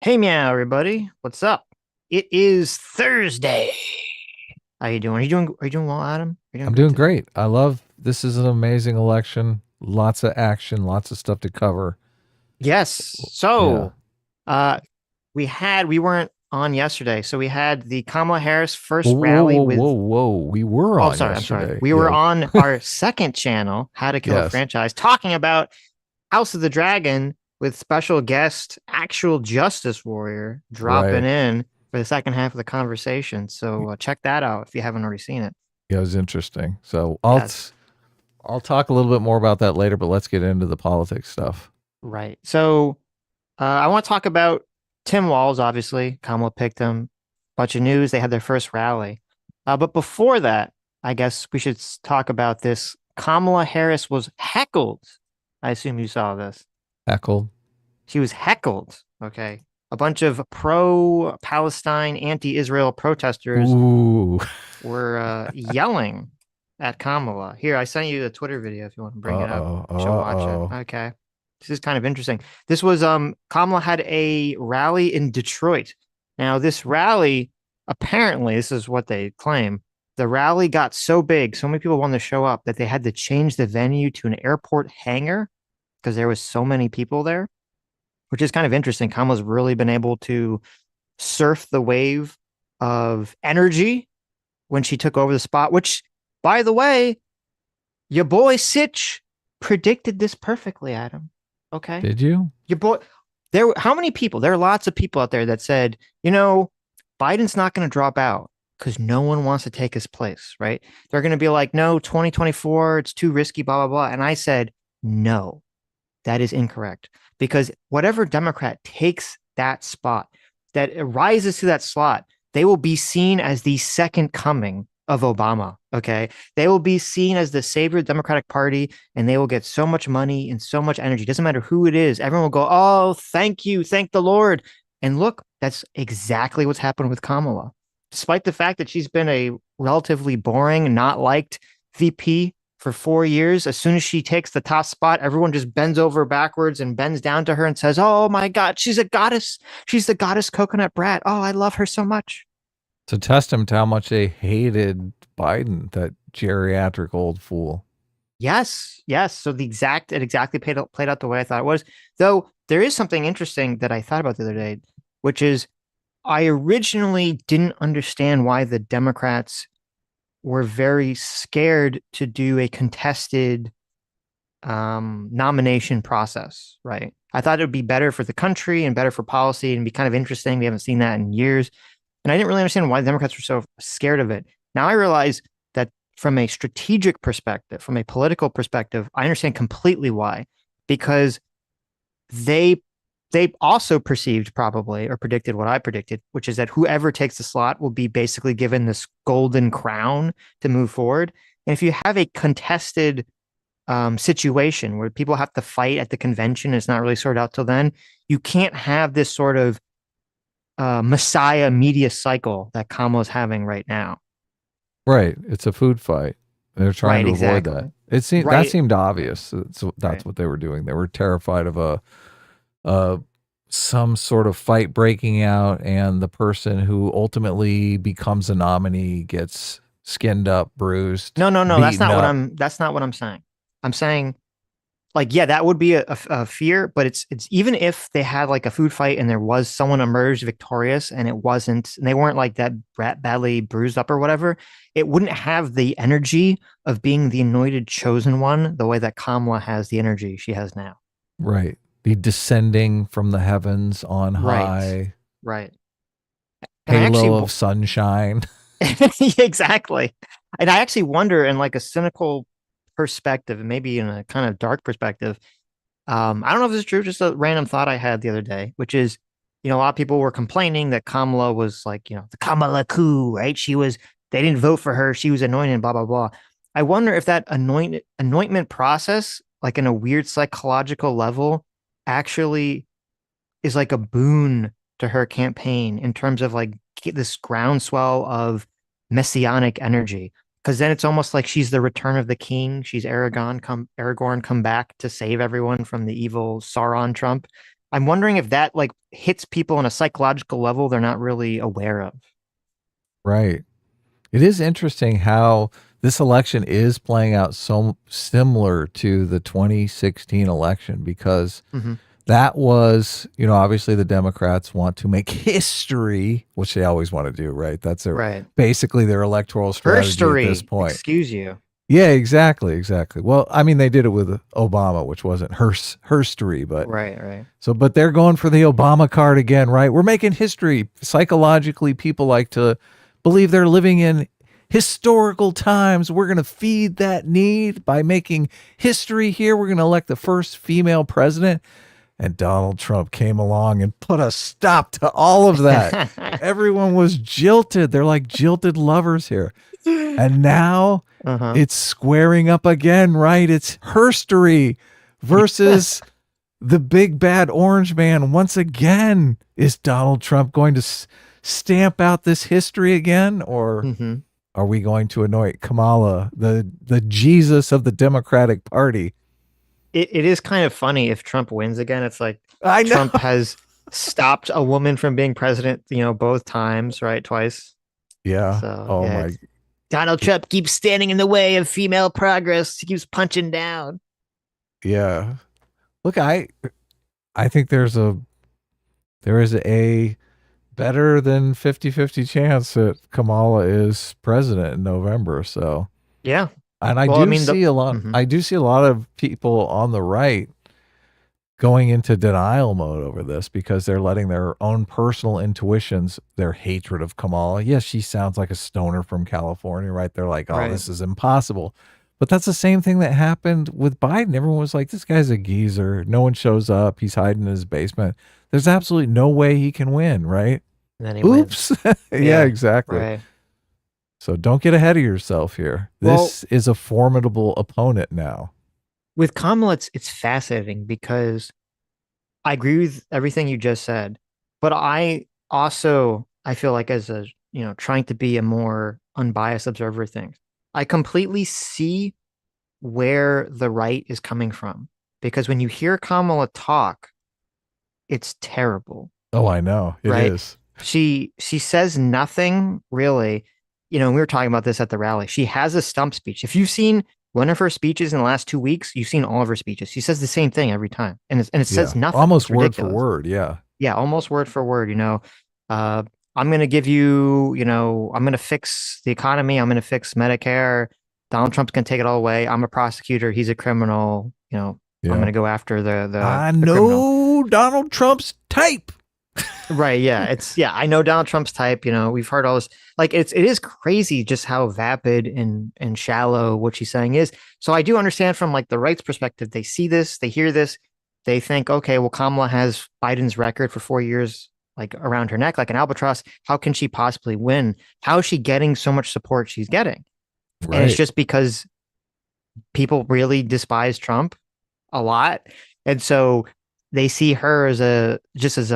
Hey meow, everybody. What's up? It is Thursday. How you doing? Are you doing well, Adam? Are you doing I'm great doing today? great. I love this is an amazing election. Lots of action, lots of stuff to cover. Yes. Yeah. Uh we weren't on yesterday, so we had the Kamala Harris Whoa, first whoa, rally whoa, whoa, with whoa. We were oh on sorry, I'm sorry. yesterday. We were Yeah. on our second channel, How to Kill a Yes. Franchise, talking about House of the Dragon with special guest, actual justice warrior dropping Right. in for the second half of the conversation. So check that out if you haven't already seen it. Yeah, it was interesting. So Yes. I'll talk a little bit more about that later, but let's get into the politics stuff. Right. I want to talk about Tim Walz, obviously. Kamala picked him. Bunch of news. They had their first rally. But before that, I guess we should talk about this. Kamala Harris was heckled. I assume you saw this. Heckled. She was heckled. Okay. A bunch of pro-Palestine, anti-Israel protesters Ooh. were yelling at Kamala. Here, I sent you the Twitter video if you want to bring it up. Uh-oh. You should watch it. Uh-oh. Okay. This is kind of interesting. This was Kamala had a rally in Detroit. Now, this rally, apparently, this is what they claim. The rally got so big, so many people wanted to show up that they had to change the venue to an airport hangar because there was so many people there, which is kind of interesting. Kamala's really been able to surf the wave of energy when she took over the spot, which, by the way, your boy Sitch predicted this perfectly, Adam. Okay. Did you? Your boy, how many people? There are lots of people out there that said, Biden's not going to drop out because no one wants to take his place, right? They're going to be like, no, 2024, it's too risky, blah, blah, blah. And I said, no, that is incorrect because whatever Democrat takes that spot, that rises to that slot, they will be seen as the second coming of Obama. Okay. They will be seen as the savior of the Democratic Party and they will get so much money and so much energy. Doesn't matter who it is. Everyone will go, oh, thank you. Thank the Lord. And look, that's exactly what's happened with Kamala. Despite the fact that she's been a relatively boring, not liked VP for 4 years. As soon as she takes the top spot, everyone just bends over backwards and bends down to her and says, oh my God, she's a goddess. She's the goddess coconut brat. Oh, I love her so much. It's a testament to how much they hated Biden, that geriatric old fool. Yes, yes. So it exactly played out the way I thought it was. Though there is something interesting that I thought about the other day, which is I originally didn't understand why the Democrats were very scared to do a contested nomination process, right? I thought it would be better for the country and better for policy and be kind of interesting. We haven't seen that in years. And I didn't really understand why the Democrats were so scared of it. Now I realize that from a strategic perspective, from a political perspective, I understand completely why. Because they they also perceived probably or predicted what I predicted, which is that whoever takes the slot will be basically given this golden crown to move forward. And if you have a contested situation where people have to fight at the convention, and it's not really sorted out till then, you can't have this sort of messiah media cycle that Kamala's having right now. Right. It's a food fight. They're trying Right, to avoid that. exactly. It seemed that Right, seemed obvious. That's right. what they were doing. They were terrified of a uh some sort of fight breaking out, and the person who ultimately becomes a nominee gets skinned up, bruised, No, no, no. beaten up. That's not what I'm saying. I'm saying like yeah, that would be a fear, but it's even if they had like a food fight and there was someone emerged victorious and it wasn't, and they weren't like that badly bruised up or whatever, it wouldn't have the energy of being the anointed chosen one the way that Kamala has the energy she has now. Right. The descending from the heavens on Right, high, right. And I halo actually of sunshine. exactly, and I actually wonder in like a cynical perspective, and maybe in a kind of dark perspective. I don't know if this is true, just a random thought I had the other day, which is, a lot of people were complaining that Kamala was like, the Kamala coup, right? They didn't vote for her. She was anointed, blah, blah, blah. I wonder if that anointment process, like in a weird psychological level, actually is like a boon to her campaign in terms of like this groundswell of messianic energy. Because then it's almost like she's the return of the king. She's Aragorn come back to save everyone from the evil Sauron Trump. I'm wondering if that like hits people on a psychological level they're not really aware of. Right. It is interesting how this election is playing out so similar to the 2016 election because Hmm. that was, obviously the Democrats want to make history, which they always want to do, right? That's their Right. basically their electoral strategy at this Herstory, point. excuse you. Yeah, exactly, exactly. Well, I mean, they did it with Obama, which wasn't herstory, but Right, right. but they're going for the Obama card again, right? We're making history. Psychologically, people like to believe they're living in historical times. We're going to feed that need by making history here. We're going to elect the first female president. And Donald Trump came along and put a stop to all of that. Everyone was jilted. They're like jilted lovers here. And now Uh-huh. it's squaring up again, right? It's herstory versus the big bad orange man. Once again, is Donald Trump going to stamp out this history again? Or Hmm. are we going to anoint Kamala, the Jesus of the Democratic Party? It is kind of funny if Trump wins again. It's like I know. Trump has stopped a woman from being president, both times, right? Twice. Yeah. So Oh yeah, my. it's Donald Trump keeps standing in the way of female progress. He keeps punching down. Yeah. Look, I think there is a better than 50-50 chance that Kamala is president in November. So, Yeah. and Well, I mean the mhm. I do see a lot of people on the right going into denial mode over this because they're letting their own personal intuitions, their hatred of Kamala. Yes, she sounds like a stoner from California, right? They're like, oh, Right. this is impossible. But that's the same thing that happened with Biden. Everyone was like, this guy's a geezer. No one shows up. He's hiding in his basement. There's absolutely no way he can win, right? And then he wins. Oops. Yeah, Yeah. exactly. Right. So don't get ahead of yourself here. Well, This is a formidable opponent now. with Kamala, it's fascinating because I agree with everything you just said, but I feel like as a trying to be a more unbiased observer of things, I completely see where the right is coming from because when you hear Kamala talk, it's terrible, Oh, I know. It right? is. She says nothing really. We were talking about this at the rally. She has a stump speech. If you've seen one of her speeches in the last 2 weeks, you've seen all of her speeches. She says the same thing every time, and it says Yeah. nothing. Almost It's word for ridiculous. word. Yeah. Yeah, almost word for word. Uh, I'm going to give you, I'm going to fix the economy. I'm going to fix Medicare. Donald Trump's going to take it all away. I'm a prosecutor. He's a criminal. I'm going Yeah. to go after I the criminal. know Donald Trump's type. Right. Yeah. I know Donald Trump's type. We've heard all this. Like, it is crazy just how vapid and shallow what she's saying is. So I do understand from like the right's perspective. They see this, they hear this, they think, okay, well, Kamala has Biden's record for 4 years, like around her neck, like an albatross. How can she possibly win? How is she getting so much support she's getting? And it's Right. just because people really despise Trump a lot. And so they see her as a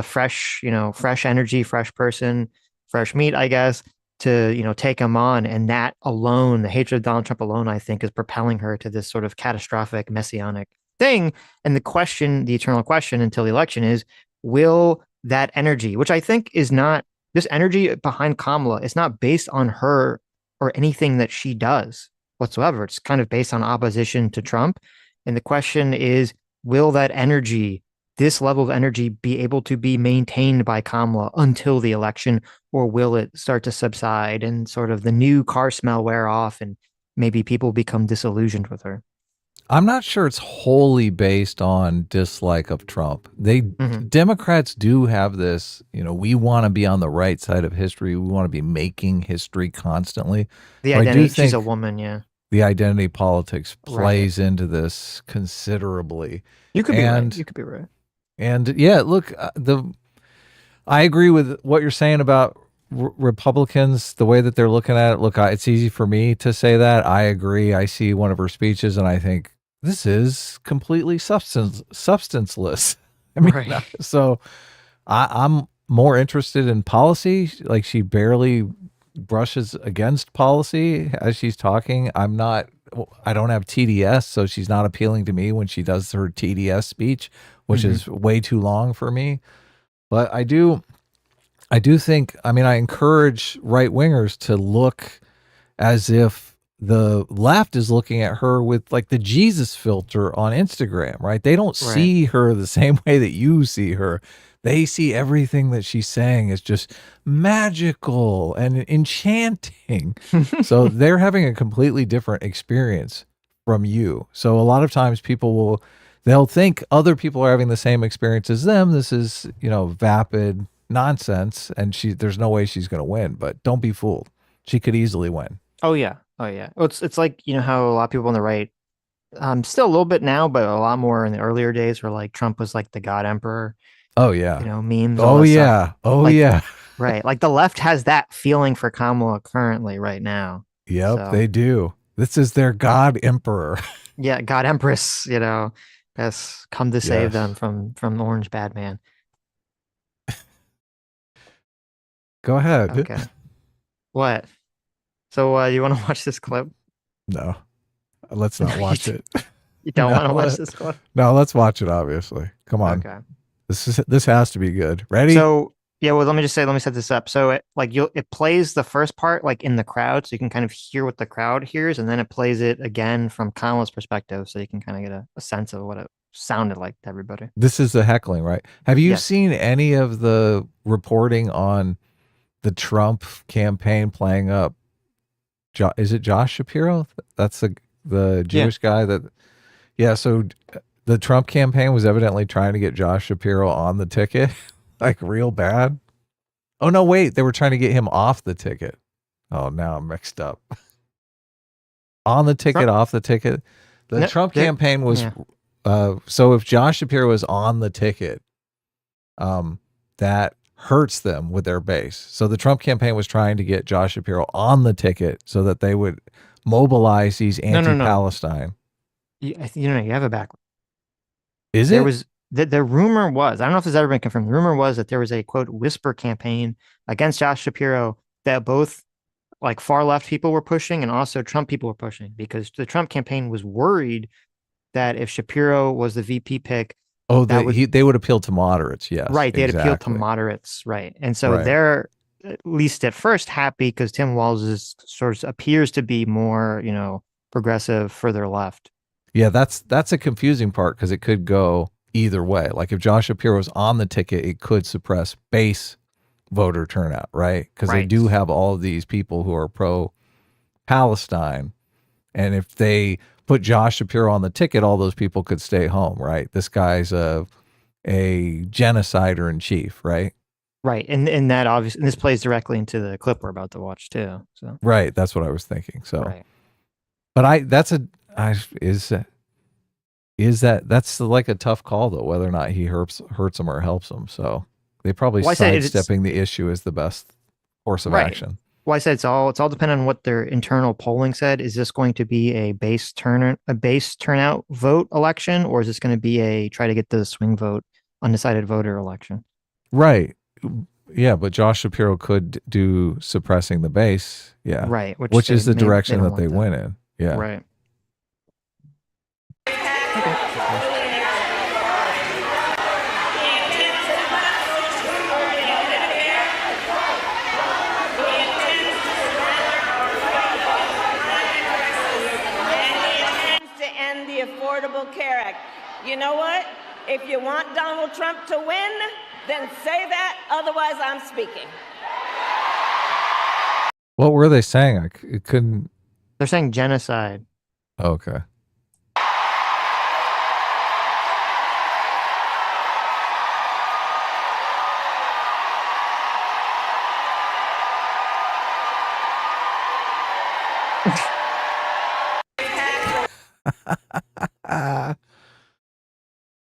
fresh, fresh energy, fresh person, fresh meat, I guess, to, take him on. And that alone, the hatred of Donald Trump alone, I think, is propelling her to this sort of catastrophic messianic thing. And the eternal question until the election is, will that energy, which I think is not this energy behind Kamala, is not based on her or anything that she does whatsoever. It's kind of based on opposition to Trump. And the question is, will that energy, this level of energy, be able to be maintained by Kamala until the election, or will it start to subside and sort of the new car smell wear off and maybe people become disillusioned with her? I'm not sure it's wholly based on dislike of Trump. Hmm. Democrats do have this, we want to be on the right side of history. We want to be making history constantly. The So I do identity, she's a think woman, yeah. the identity politics Right. plays into this considerably. You could be right. And You could be right. yeah, look, I agree with what you're saying about Republicans, the way that they're looking at it. Look, it's easy for me to say that. I agree. I see one of her speeches and I think this is completely substanceless. I mean, Right. so I'm more interested in policy. Like she barely brushes against policy as she's talking. I'm not I don't have TDS, so she's not appealing to me when she does her TDS speech, which Hmm. is way too long for me. But I do think, I mean, I encourage right wingers to look as if the left is looking at her with like the Jesus filter on Instagram, right? They don't Right. see her the same way that you see her. They see everything that she's saying as just magical and enchanting. So they're having a completely different experience from you. So a lot of times they'll think other people are having the same experience as them. This is, vapid nonsense, and there's no way she's going to win, but don't be fooled. She could easily win. Oh yeah. Oh yeah. Well, it's like, how a lot of people on the right, still a little bit now, but a lot more in the earlier days where like Trump was like the God Emperor, Oh yeah. memes, all Oh that stuff. yeah. Oh Like, yeah. right. Like the left has that feeling for Kamala currently right now. Yep, So they do. This is their God Emperor. yeah, God Empress, has come to save them Yes. from Orange Bad Man. Go ahead. Okay. What? So you want to watch this clip? No, let's No, not watch it. you don't No, want to watch this clip? no, let's watch it. Obviously, come on. Okay. This has to be good. Ready? So yeah, well, let me set this up. So it plays the first part like in the crowd, so you can kind of hear what the crowd hears, and then it plays it again from Kamala's perspective, so you can kind of get a sense of what it sounded like to everybody. This is the heckling, right? Have you Yes. seen any of the reporting on the Trump campaign playing up? Is it Josh Shapiro? That's the Yeah. Jewish guy that. Yeah. So the Trump campaign was evidently trying to get Josh Shapiro on the ticket, like real bad. Oh no, wait, they were trying to get him off the ticket. Oh, now I'm mixed up. On the ticket, Trump. off the ticket. The No, Trump campaign was yeah. so if Josh Shapiro was on the ticket, that hurts them with their base. So the Trump campaign was trying to get Josh Shapiro on the ticket so that they would mobilize these No. anti-Palestine. You have it backwards. Is There it? was the rumor was, I don't know if this has ever been confirmed. The rumor was that there was a quote whisper campaign against Josh Shapiro that both like far left people were pushing and also Trump people were pushing because the Trump campaign was worried that if Shapiro was the VP pick, Oh, that would they would appeal to moderates. Yes, right. They'd appeal to exactly. moderates, right? And so Right. they're at least at first happy because Tim Walz is sort of appears to be more, progressive, further left. Yeah, that's a confusing part because it could go either way. Like if Josh Shapiro was on the ticket, it could suppress base voter turnout, right? Because they Right. do have all of these people who are pro Palestine, and if they put Josh Shapiro on the ticket, all those people could stay home, right? This guy's a genocider in chief, right? Right. And that obviously and this plays directly into the clip we're about to watch too. So Right. That's what I was thinking. So, right. but I is that's like a tough call though, whether or not he hurts them or helps them. So they probably Well, I said it's sidestepping the issue is the best course of right. action. Well, I said it's all dependent on what their internal polling said. Is this going to be a base turnout vote election, or is this going to be a try to get the swing vote, undecided voter election? Right. Yeah, but Josh Shapiro could do suppressing the base. Yeah. Right, which Which is the they direction don't that they want that. went in. Yeah. Right. Okay. To end the Affordable Care Act. You know what? If you want Donald Trump to win, then say that. Otherwise, I'm speaking. What were they saying? It couldn't. They're saying genocide. Okay.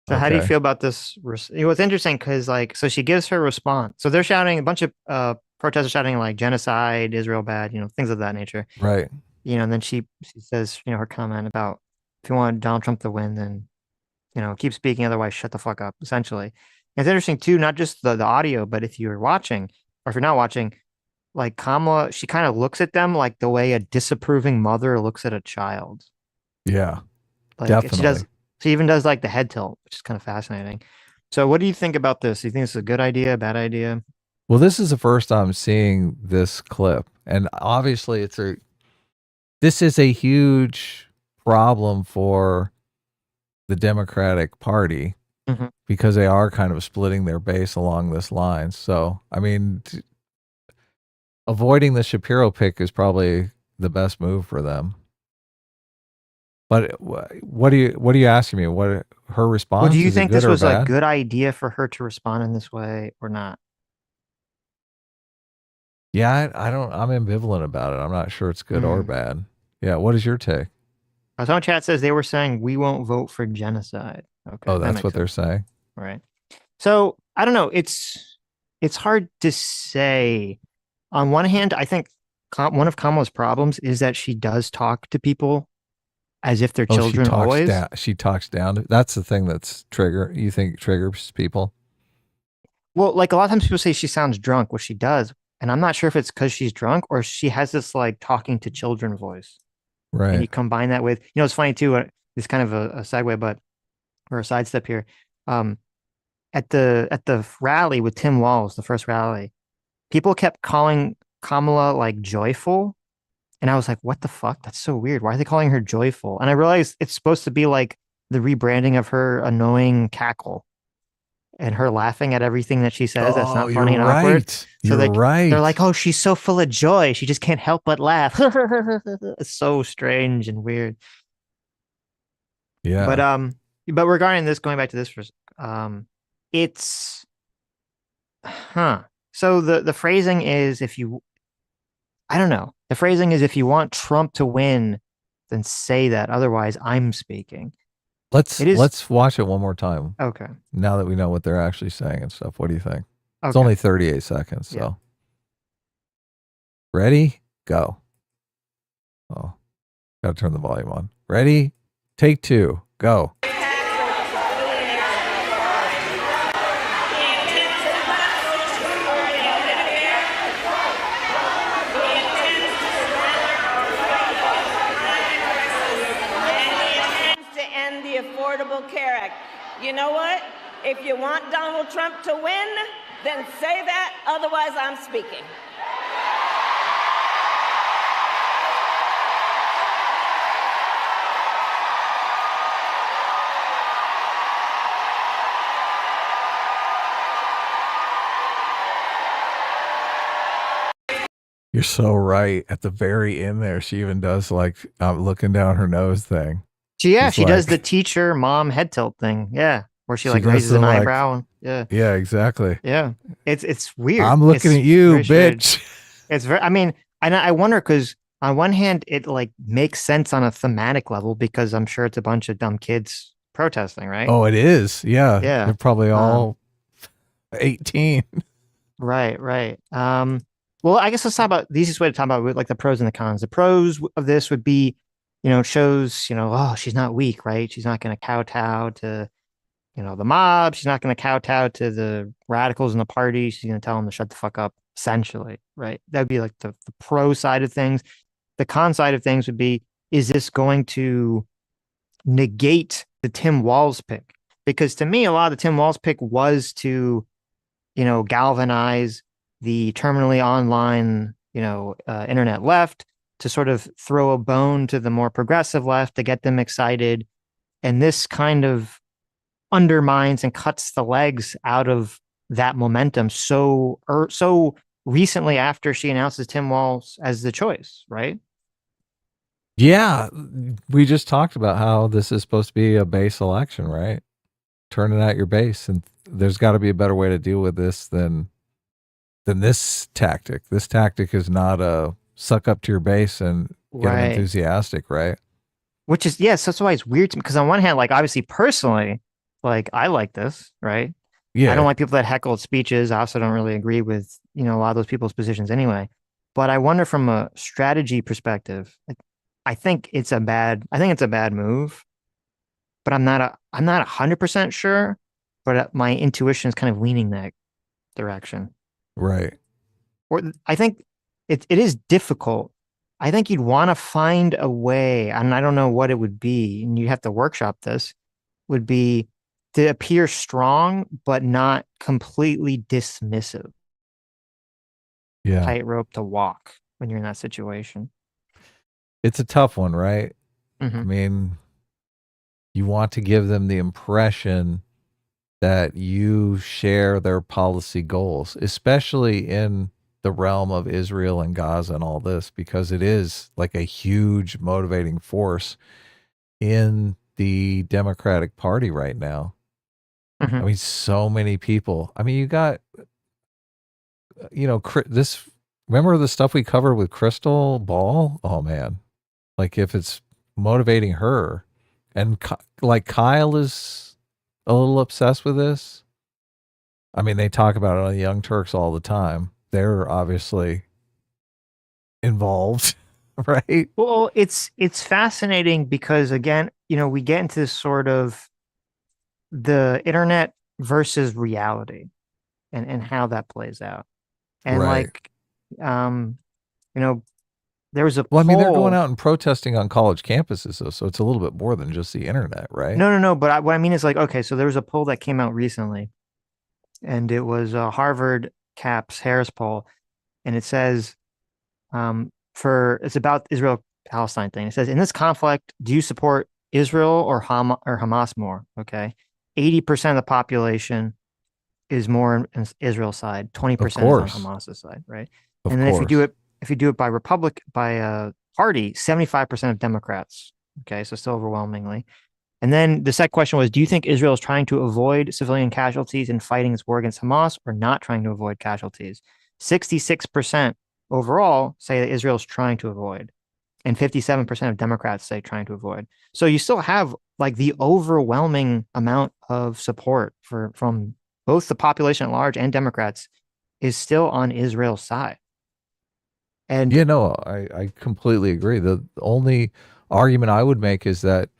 So how do you Okay. feel about this? It was interesting because so she gives her response. So they're shouting a bunch of protesters shouting like genocide, Israel bad, things of that nature. Right. And then she says, her comment about if you want Donald Trump to win, then keep speaking, otherwise shut the fuck up. Essentially, and it's interesting too, not just the audio, but if you're watching or if you're not watching, like Kamala, she kind of looks at them like the way a disapproving mother looks at a child. Yeah, Like definitely. she even does like the head tilt, which is kind of fascinating. So what do you think about this? Do you think it's a good idea, bad idea? Well, this is the first time seeing this clip, and obviously this is a huge problem for the Democratic Party Hmm. because they are kind of splitting their base along this line. So, I mean, avoiding the Shapiro pick is probably the best move for them. But what are you asking me? What her Well, do response, you is it think good this or was a bad? good idea for her to respond in this way or not? Yeah, I'm ambivalent about it. I'm not sure it's good or Mm. bad. Yeah, what is your take? Our own chat says they were saying we won't vote for genocide. Okay, Oh, that that's makes what they're sense. saying. Right. So I don't know. It's hard to say. On one hand, I think one of Kamala's problems is that she does talk to people as if they're Oh, she children talks always. down. She talks down. That's the thing that's you think triggers people, Well, like a lot of times people say she sounds drunk, which she does, and I'm not sure if it's because she's drunk or she has this like talking to children voice. And right? you combine that with, it's funny too. It's kind of a segue, but or a sidestep here. Um, at the rally with Tim Walz, the first rally, people kept calling Kamala like joyful. And I was like, what the fuck? That's so weird. Why are they calling her joyful? And I realized it's supposed to be like the rebranding of her annoying cackle and her laughing at everything that she says that's Oh, not you're funny and awkward. right. So You're they're like, right. oh, she's so full of joy. She just can't help but laugh. It's so strange and weird. But Yeah. but regarding this, going back to this first, it's huh. So the phrasing is if you I don't know. The phrasing is if you want Trump to win, then say that. Otherwise, I'm speaking. Let's It is let's watch it one more time. okay. Now that we know what they're actually saying and stuff. What do you think? It's Okay. only 38 seconds, Yeah. so ready? Go. Oh, gotta turn the volume on. Ready? Take two. Go. To end the Affordable Care Act. You know what? If you want Donald Trump to win, then say that. Otherwise, I'm speaking. You're so right. At the very end there, she even does like looking down her nose thing. She's She does the like, teacher mom head tilt thing. Yeah. Where she she like does raises the an like, eyebrow. Yeah. yeah, exactly. Yeah. It's weird. I'm looking It's at you, very strange. bitch. It's very I mean, and I wonder because on one hand it like makes sense on a thematic level because I'm sure it's a bunch of dumb kids protesting, right? Oh, it is. Yeah. Yeah. They're probably Um, all 18. right, right. Well, I guess let's talk about the easiest way to talk about like the pros and the cons. The pros of this would be, it shows, oh, she's not weak, right? She's not going to kowtow to, the mob. She's not going to kowtow to the radicals in the party. She's going to tell them to shut the fuck up, essentially, right? That'd be like the pro side of things. The con side of things would be, is this going to negate the Tim Walz pick? Because to me, a lot of the Tim Walz pick was to galvanize the terminally online, internet left to sort of throw a bone to the more progressive left to get them excited. And this kind of undermines and cuts the legs out of that momentum so recently after she announces Tim Walz as the choice, right? Yeah. We just talked about how this is supposed to be a base election, right? Turning out your base. And there's got to be a better way to deal with this than this tactic. This tactic is not a suck up to your base and get them Right. enthusiastic, right? Which is, yes, that's why it's weird to me. Because on one hand, like obviously personally, like I like this, right? I don't Yeah. like people that heckle speeches. I also don't really agree with, a lot of those people's positions anyway. But I wonder from a strategy perspective, I think it's a bad move, but I'm not 100% sure, but my intuition is kind of leaning that direction. Right. Or I think it is difficult. I think you'd want to find a way, and I don't know what it would be, and you have to workshop this, would be to appear strong, but not completely dismissive. Yeah. Tightrope to walk when you're in that situation. It's a tough one, right? I Hmm. mean, you want to give them the impression that you share their policy goals, especially in the realm of Israel and Gaza and all this, because it is like a huge motivating force in the Democratic Party right now. I Hmm. mean, so many people. I mean, you got, this, remember the stuff we covered with Crystal Ball? Oh, man. Like, if it's motivating her, and like Kyle is a little obsessed with this. I mean, they talk about it on the Young Turks all the time. They're obviously involved, right? Well, it's fascinating because again, we get into this sort of the internet versus reality and how that plays out. And Right. like, um, you know, there was a Well, I mean, they're going poll. out and protesting on college campuses, though, so it's a little bit more than just the internet, right? No, no, no. But what I mean is like, okay, so there was a poll that came out recently, and it was Harvard Caps Harris poll, and it says, it's about Israel Palestine thing. It says, in this conflict, do you support Israel or Hamas more? Okay, 80% of the population is more in Israel's side, Of 20% is on course. Hamas's side, right? Of And then course. if you do it by party, 75% of Democrats. Okay, so still overwhelmingly. And then the second question was, do you think Israel is trying to avoid civilian casualties in fighting its war against Hamas or not trying to avoid casualties? 66% overall say that Israel is trying to avoid, and 57% of Democrats say trying to avoid. So you still have like the overwhelming amount of support from both the population at large and Democrats is still on Israel's side. And Yeah, no, I completely agree. The only argument I would make is that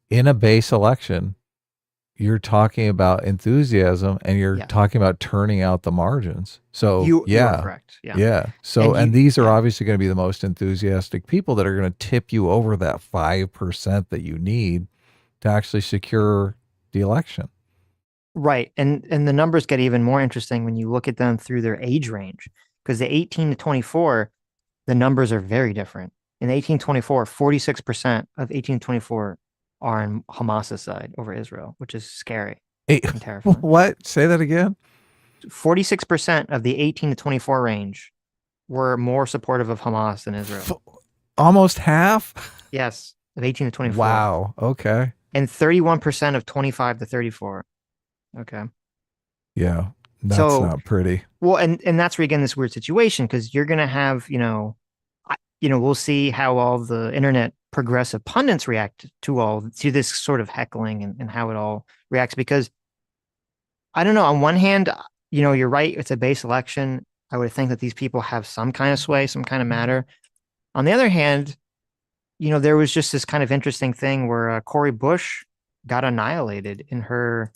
in a base election, you're talking about enthusiasm and you're yes, talking about turning out the margins. So, you are yeah. correct. Yeah. Yeah. So, And and you, these are yeah. obviously going to be the most enthusiastic people that are going to tip you over that 5% that you need to actually secure the election. Right. And the numbers get even more interesting when you look at them through their age range, because the 18 to 24, the numbers are very different. In 1824, 46% of 1824 are on Hamas's side over Israel, which is scary Hey, and terrifying. what? Say that again? 46% of the 18 to 24 range were more supportive of Hamas than F- Israel. Almost half? Yes, of 18 to 24. Wow. Okay. And 31% of 25 to 34. Okay. Yeah. That's So, not pretty. well, and that's where you get in this weird situation because you're gonna have, we'll see how all the internet progressive pundits react to this sort of heckling and how it all reacts. Because I don't know, on one hand, you're right, it's a base election. I would think that these people have some kind of sway, some kind of matter. On the other hand, there was just this kind of interesting thing where Cori Bush got annihilated In in her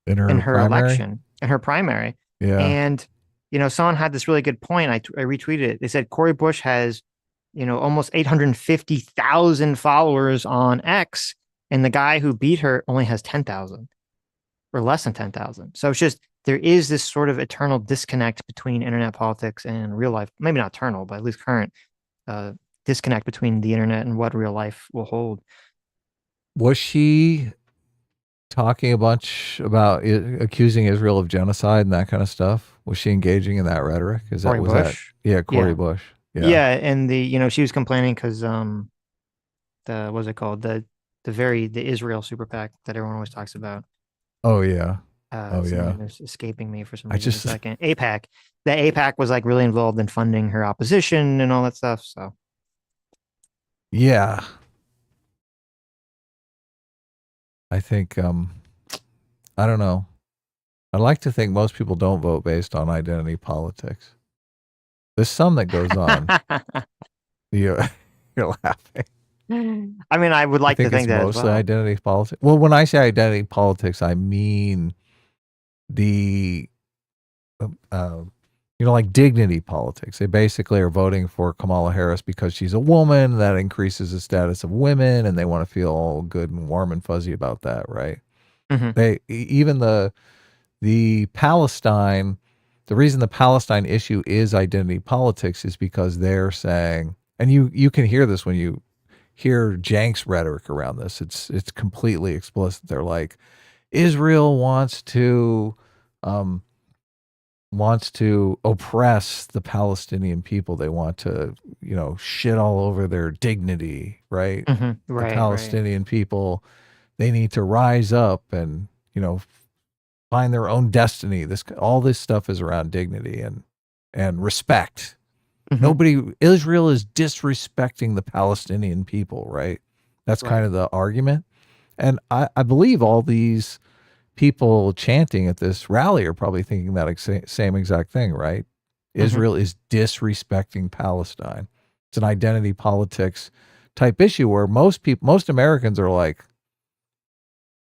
her primary? election, in her primary. Yeah. And, someone had this really good point. I retweeted it. They said Cori Bush has, almost 850,000 followers on X, and the guy who beat her only has 10,000 or less than 10,000. So it's just, there is this sort of eternal disconnect between internet politics and real life, maybe not eternal, but at least current uh, disconnect between the internet and what real life will hold. Was she talking a bunch about accusing Israel of genocide and that kind of stuff? Was she engaging in that rhetoric? Cori Was that, Bush. yeah, Cori Yeah. Bush. Yeah. Yeah. And she was complaining because, what's it called? The Israel super PAC that everyone always talks about. Oh, yeah. Oh, Its yeah. name is escaping me for some I reason in a just, second. APAC. The APAC was like really involved in funding her opposition and all that stuff. So yeah. I think, I don't know. I like to think most people don't vote based on identity politics. There's some that goes on. You, you're laughing. I mean, I would I like to think it's think that as mostly well. identity politics. Well, when I say identity politics, I mean the like dignity politics. They basically are voting for Kamala Harris because she's a woman. That increases the status of women, and they want to feel all good and warm and fuzzy about that, right? Mm-hmm. Even the Palestine, the reason the Palestine issue is identity politics is because they're saying, and you can hear this when you hear Jank's rhetoric around this. It's completely explicit. They're like, Israel um, wants to oppress the Palestinian people. They want to, shit all over their dignity, right? Mm-hmm. The Right. Palestinian people, they need to rise up and, find their own destiny. All this stuff is around dignity and respect. Mm-hmm. Israel is disrespecting the Palestinian people, right? That's kind Right. of the argument. And I believe all these people chanting at this rally are probably thinking that same exact thing, right? Mm-hmm. Israel is disrespecting Palestine. It's an identity politics type issue where most Americans are like,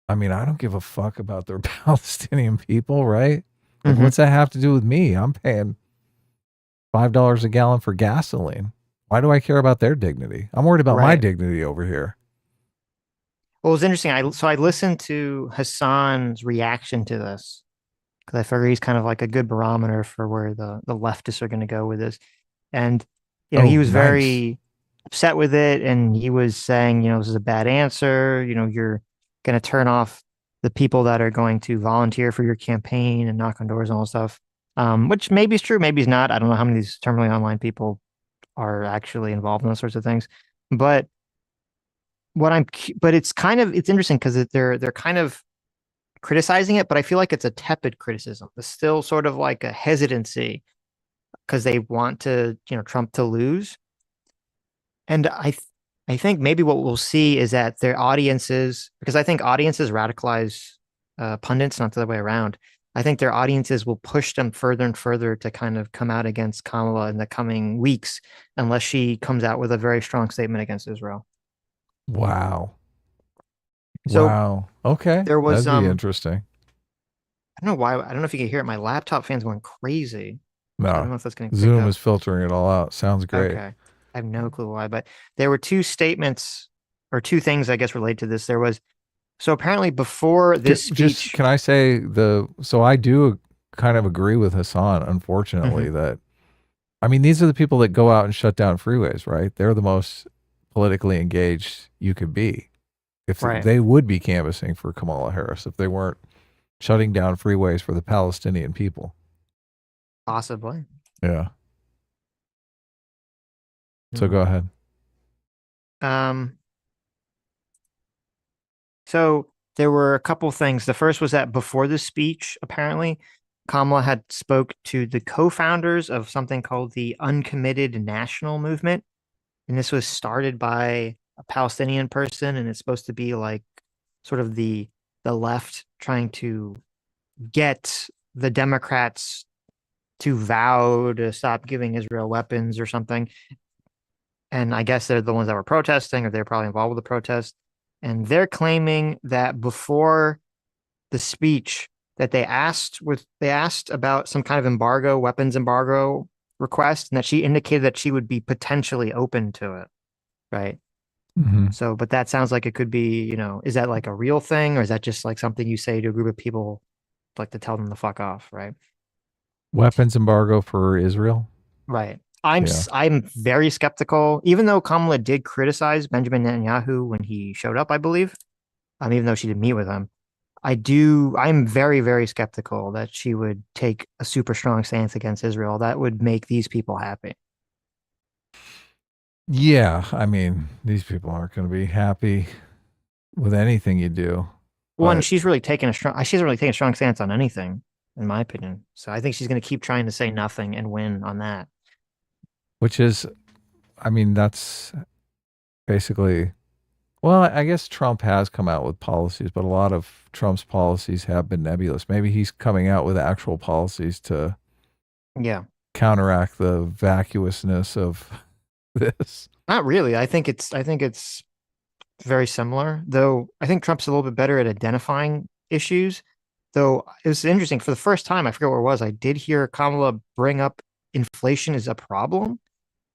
I mean, I don't give a fuck about their Palestinian people, right? Like, Mm-hmm. what's that have to do with me? I'm paying $5 a gallon for gasoline. Why do I care about their dignity? I'm worried about my Right. dignity over here. Well, it was interesting. I listened to Hassan's reaction to this because I figure he's kind of like a good barometer for where the leftists are going to go with this. And he Oh, was nice. very upset with it, and he was saying, this is a bad answer. You're going to turn off the people that are going to volunteer for your campaign and knock on doors and all that stuff. Which maybe is true, maybe it's not. I don't know how many of these terminally online people are actually involved in those sorts of things. But but it's interesting because they're kind of criticizing it, but I feel like it's a tepid criticism. It's still sort of like a hesitancy because they want Trump to lose. And I think maybe what we'll see is that their audiences, because I think audiences radicalize pundits, not the other way around. I think their audiences will push them further and further to kind of come out against Kamala in the coming weeks, unless she comes out with a very strong statement against Israel. Wow. So Wow. Okay. there was That'd be interesting. I don't know why. I don't know if you can hear it. My laptop fan's going crazy. So I don't No. know if that's getting picked Zoom up. is filtering it all out. Sounds great. Okay. I have no clue why, but there were two statements or two things, I guess, related to this. There was, so apparently before this Just speech, can I say so I do kind of agree with Hassan, Mhm. unfortunately, that I mean, these are the people that go out and shut down freeways, right? They're the most politically engaged you could be. If Right, they would be canvassing for Kamala Harris if they weren't shutting down freeways for the Palestinian people. possibly. Yeah. So Mhm. go ahead. Um, so there were a couple things. The first was that before the speech, apparently, Kamala had spoke to the co-founders of something called the Uncommitted National Movement. And this was started by a Palestinian person, and it's supposed to be like sort of the left trying to get the Democrats to vow to stop giving Israel weapons or something. And I guess they're the ones that were protesting, or they're probably involved with the protest. And they're claiming that before the speech that they asked about some kind of embargo, weapons embargo request, and that she indicated that she would be potentially open to it. Right. Mm-hmm. So, but that sounds like it could be, is that like a real thing, or is that just like something you say to a group of people, like to tell them to fuck off, right? Weapons embargo for Israel. Right. Yeah. I'm very skeptical, even though Kamala did criticize Benjamin Netanyahu when he showed up, I believe. Even though she didn't meet with him, I'm very, very skeptical that she would take a super strong stance against Israel. That would make these people happy. Yeah. I mean, these people aren't going to be happy with anything you do, One, but she's really taking a strong stance on anything, in my opinion. So I think she's going to keep trying to say nothing and win on that. which is, I mean, that's basically, well, I guess Trump has come out with policies, but a lot of Trump's policies have been nebulous. Maybe he's coming out with actual policies to Yeah. counteract the vacuousness of this. Not really. I think it's very similar, though I think Trump's a little bit better at identifying issues. though it was interesting. For the first time, I forget where it was, I did hear Kamala bring up inflation is a problem.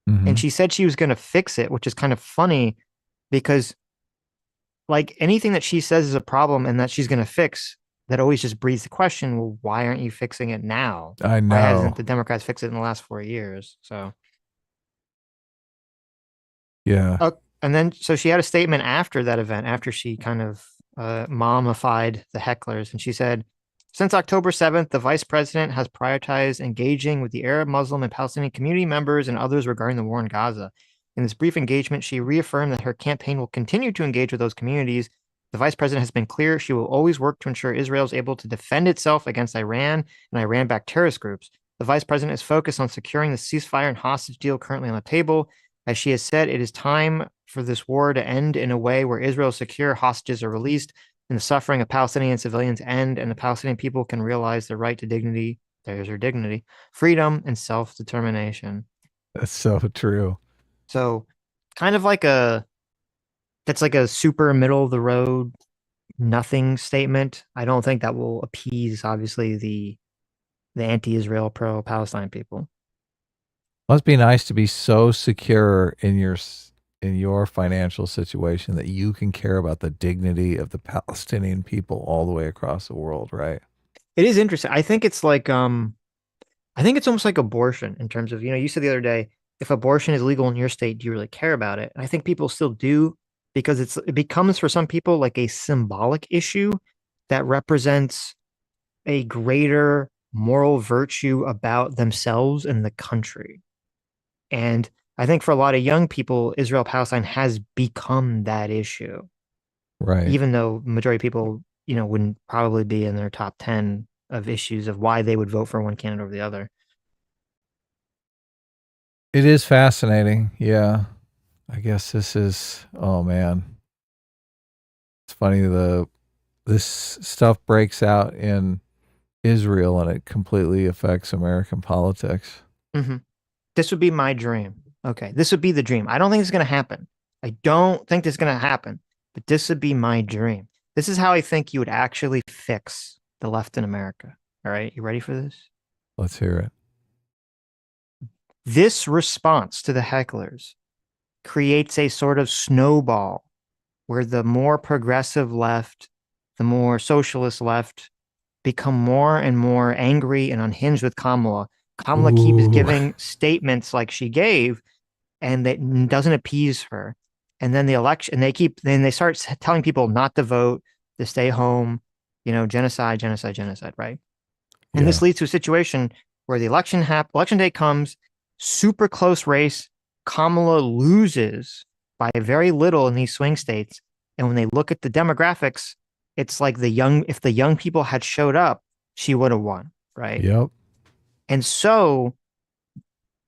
And Hmm. she said she was going to fix it, which is kind of funny because like anything that she says is a problem and that she's going to fix, that always just breeds the question, well, why aren't you fixing it now? I Why hasn't know. the Democrats fixed it in the last 4 years? So, Yeah. and then so she had a statement after that event, after she kind of mommified the hecklers, and she said, since October 7th, the vice president has prioritized engaging with the Arab, Muslim, and Palestinian community members and others regarding the war in Gaza. In this brief engagement, she reaffirmed that her campaign will continue to engage with those communities. The vice president has been clear she will always work to ensure Israel is able to defend itself against Iran and Iran-backed terrorist groups. The vice president is focused on securing the ceasefire and hostage deal currently on the table. As she has said, it is time for this war to end in a way where Israel is secure, hostages are released, and the suffering of Palestinian civilians end, and the Palestinian people can realize their right to dignity. There's their dignity, freedom, and self-determination. That's so true. So, kind of like that's like a super middle of the road, nothing statement. I don't think that will appease, obviously, the anti-Israel, pro-Palestine people. Must be nice to be so secure in your financial situation that you can care about the dignity of the Palestinian people all the way across the world, right? It is interesting. I think it's like I think it's almost like abortion in terms of, you said the other day, if abortion is legal in your state, do you really care about it? And I think people still do because it becomes for some people like a symbolic issue that represents a greater moral virtue about themselves and the country. And I think for a lot of young people, Israel Palestine has become that issue, Right. even though majority of people, wouldn't probably be in their top 10 of issues of why they would vote for one candidate over the other. It is fascinating. Yeah. I guess this is, oh man. It's funny this stuff breaks out in Israel and it completely affects American politics. Mm-hmm. This would be my dream. Okay, this would be the dream. I don't think it's going to happen. I don't think this is going to happen, but this would be my dream. This is how I think you would actually fix the left in America. All right, you ready for this? Let's hear it. This response to the hecklers creates a sort of snowball where the more progressive left, the more socialist left become more and more angry and unhinged with Kamala. Kamala keeps Ooh. giving statements like she gave, and that doesn't appease her. And then the election, and then they start telling people not to vote, to stay home, genocide, genocide, genocide, right? And Yeah. this leads to a situation where the election day comes, super close race. Kamala loses by very little in these swing states. And when they look at the demographics, it's like if the young people had showed up, she would have won, right? Yep. And so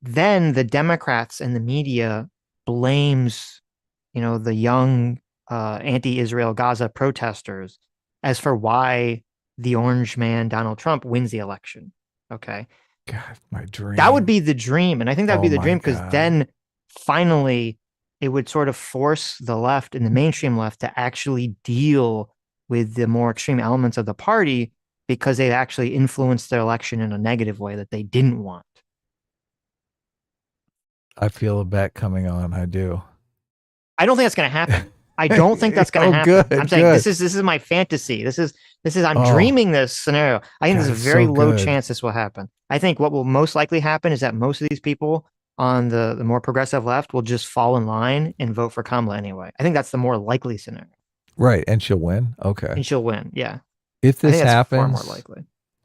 then the Democrats and the media blames, the young anti-Israel Gaza protesters as for why the orange man Donald Trump wins the election. Okay. God, my dream. That would be the dream. And I think that would be Oh the my dream because God. then finally it would sort of force the left and the mainstream left to actually deal with the more extreme elements of the party because they actually influenced their election in a negative way that they didn't want. I feel a bet coming on. I do. I don't think that's going to happen. I don't think that's going to Oh, happen. good, I'm saying good. this is my fantasy. I'm Oh, dreaming this scenario. I think God, there's a it's very so low good. chance this will happen. I think what will most likely happen is that most of these people on the more progressive left will just fall in line and vote for Kamala anyway. I think that's the more likely scenario. Right. And she'll win. Okay. And she'll win. Yeah. If I this think that's far more happens, likely.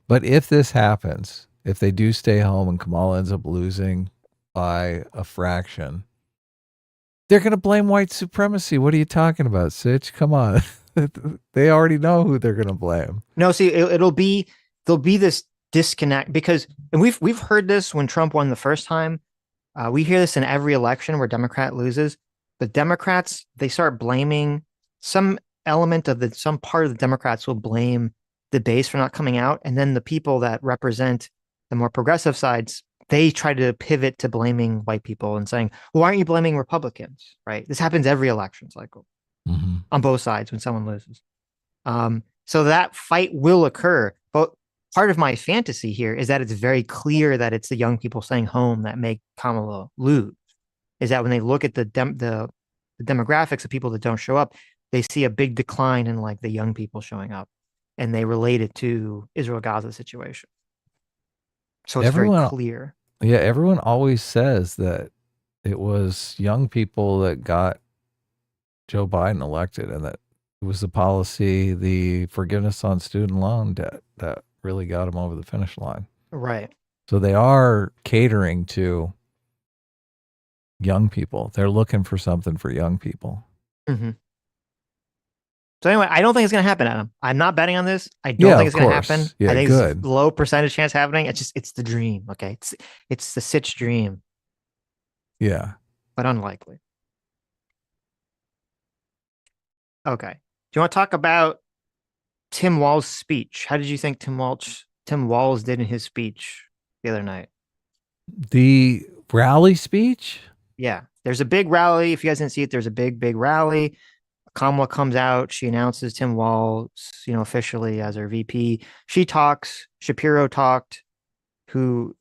but if this happens, if they do stay home and Kamala ends up losing by a fraction, they're going to blame white supremacy. What are you talking about, Sitch? Come on. They already know who they're going to blame. No, see, there'll be this disconnect because, and we've heard this when Trump won the first time. We hear this in every election where Democrat loses. The Democrats, they start blaming some element of some part of the Democrats will blame the base for not coming out. And then the people that represent the more progressive sides, they try to pivot to blaming white people and saying, well, why aren't you blaming Republicans? Right? This happens every election cycle on both sides when someone loses. So that fight will occur. But part of my fantasy here is that it's very clear that it's the young people staying home that make Kamala lose. Is that when they look at the demographics of people that don't show up, they see a big decline in like the young people showing up, and they relate it to Israel-Gaza situation. So it's very Everyone, clear. yeah, everyone always says that it was young people that got Joe Biden elected, and that it was the policy, the forgiveness on student loan debt that really got him over the finish line. Right. So they are catering to young people. They're looking for something for young people. Mm-hmm. So anyway, I don't think it's going to happen, Adam. I'm not betting on this. I don't think it's going to happen. Yeah, I think good. it's low percentage chance happening. It's the dream. Okay. It's the Sitch dream. Yeah. But unlikely. Okay. Do you want to talk about Tim Walz's speech? How did you think Tim Walz did in his speech the other night? The rally speech? Yeah. There's a big rally. If you guys didn't see it, there's a big rally. Kamala comes out. She announces Tim Walz, officially as her VP. She talks. Shapiro talked. It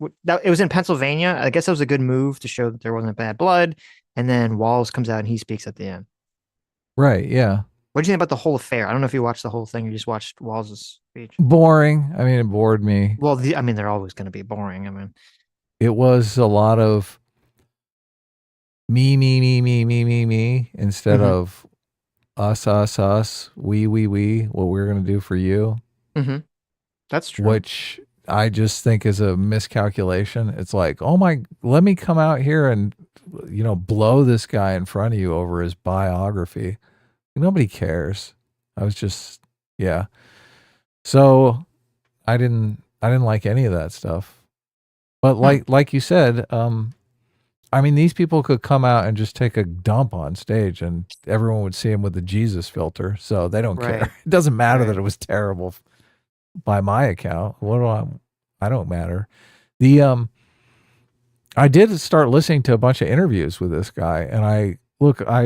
was in Pennsylvania. I guess that was a good move to show that there wasn't bad blood. And then Walz comes out and he speaks at the end. Right. Yeah. What do you think about the whole affair? I don't know if you watched the whole thing. You just watched Walz's speech. Boring. I mean, it bored me. Well, they're always going to be boring. I mean, it was a lot of me instead of us, we, what we're going to do for you. Mm-hmm. That's true. Which I just think is a miscalculation. It's like, let me come out here and, blow this guy in front of you over his biography. Nobody cares. I was just, yeah. So I didn't like any of that stuff. But like you said, I mean, these people could come out and just take a dump on stage and everyone would see him with the Jesus filter. So they don't care. It doesn't matter that it was terrible by my account. I don't matter. I did start listening to a bunch of interviews with this guy, and I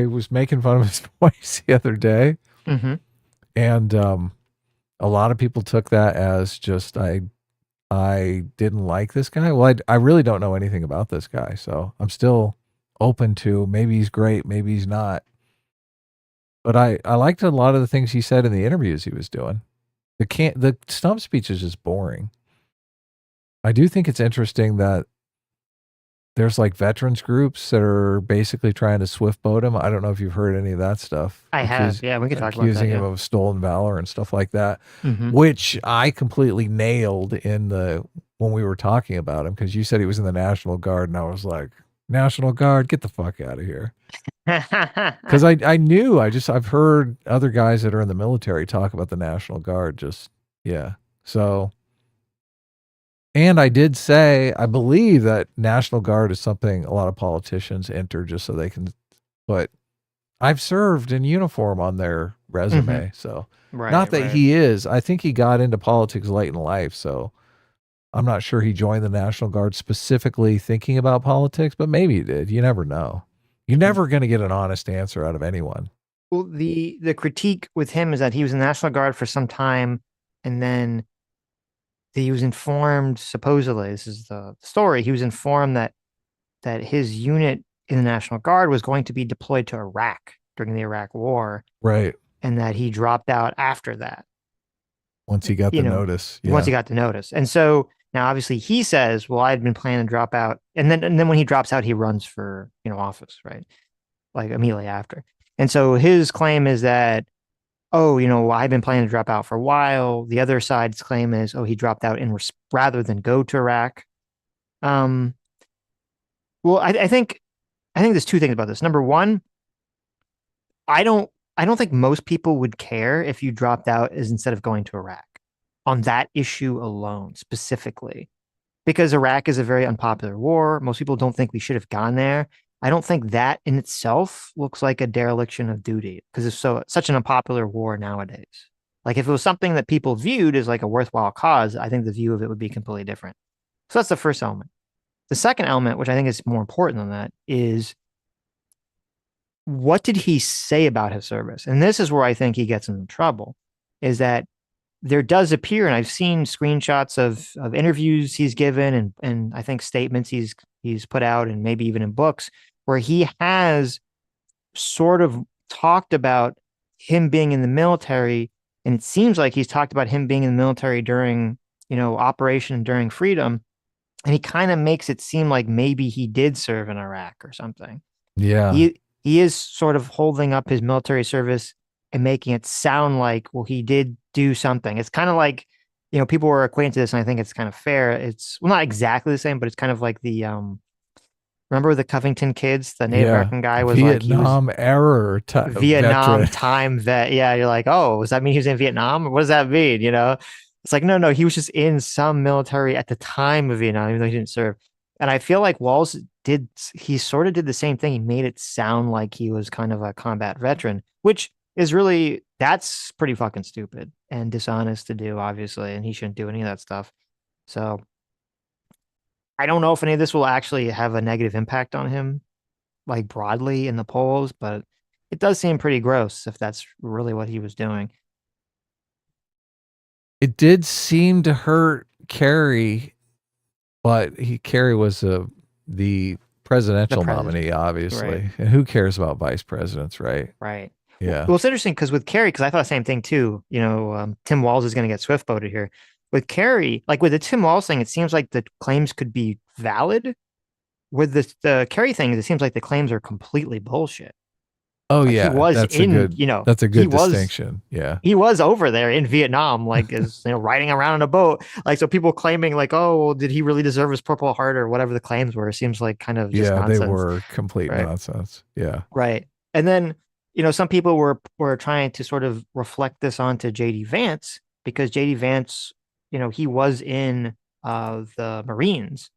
was making fun of his voice the other day. Mm-hmm. And a lot of people took that as just I didn't like this guy. Well, I really don't know anything about this guy, so I'm still open to maybe he's great, maybe he's not. But I liked a lot of the things he said in the interviews he was doing. The stump speech is just boring. I do think it's interesting that there's like veterans groups that are basically trying to swift boat him. I don't know if you've heard any of that stuff. I have. Yeah, we could talk about that. Accusing him of stolen valor and stuff like that, which I completely nailed when we were talking about him, because you said he was in the National Guard, and I was like, National Guard, get the fuck out of here. Because I knew, I've heard other guys that are in the military talk about the National Guard. So. And I did say, I believe that National Guard is something a lot of politicians enter just so they can, but I've served in uniform on their resume. So not that he is, I think he got into politics late in life. So I'm not sure he joined the National Guard specifically thinking about politics, but maybe he did. You never know. You're never going to get an honest answer out of anyone. Well, the critique with him is that he was in the National Guard for some time, and then he was informed, supposedly, this is the story, he was informed that his unit in the National Guard was going to be deployed to Iraq during the Iraq War. Right. And that he dropped out after that. Once he got the notice. Yeah. Once he got the notice. And so now obviously he says, well, I had been planning to drop out. And then when he drops out, he runs for, office, right? Like immediately after. And so his claim is that, I've been planning to drop out for a while. The other side's claim is, he dropped out rather than go to Iraq. Well, I think there's two things about this. Number one, I don't think most people would care if you dropped out instead of going to Iraq on that issue alone, specifically, because Iraq is a very unpopular war. Most people don't think we should have gone there. I don't think that in itself looks like a dereliction of duty, because it's such an unpopular war nowadays. Like if it was something that people viewed as like a worthwhile cause, I think the view of it would be completely different. So that's the first element. The second element, which I think is more important than that, is what did he say about his service? And this is where I think he gets in trouble, is that there does appear, and I've seen screenshots of interviews he's given and I think statements he's put out and maybe even in books where he has sort of talked about him being in the military, and it seems like he's talked about him being in the military during, Operation Enduring Freedom, and he kind of makes it seem like maybe he did serve in Iraq or something. Yeah. He is sort of holding up his military service and making it sound like, well, he did do something. It's kind of like, people were acquainted to this, and I think it's kind of fair. It's, well, not exactly the same, but it's kind of like the remember the Covington kids? The Native Yeah. American guy was like, he was Vietnam era Vietnam veteran. time vet. Yeah, you're like, oh, does that mean he was in Vietnam? What does that mean? It's like, no, he was just in some military at the time of Vietnam, even though he didn't serve. And I feel like Walz he sort of did the same thing. He made it sound like he was kind of a combat veteran, which is really, that's pretty fucking stupid and dishonest to do, obviously. And he shouldn't do any of that stuff. So I don't know if any of this will actually have a negative impact on him, like broadly in the polls, but it does seem pretty gross if that's really what he was doing. It did seem to hurt Kerry, but Kerry was the presidential nominee, obviously. Right. And who cares about vice presidents, right? Right. Yeah. Well, it's interesting because with Kerry, because I thought the same thing too. Tim Walz is going to get swift voted here. With Kerry, like with the Tim Walz thing, it seems like the claims could be valid. With the Kerry thing, it seems like the claims are completely bullshit. Oh like yeah, he was that's in, a good, that's a good distinction. Yeah, he was over there in Vietnam, like as riding around on a boat. Like, so people claiming like, oh, well, did he really deserve his Purple Heart or whatever the claims were? It seems like kind of just nonsense. They were complete nonsense. Yeah, right. And then some people were trying to sort of reflect this onto JD Vance because JD Vance, he was in the Marines.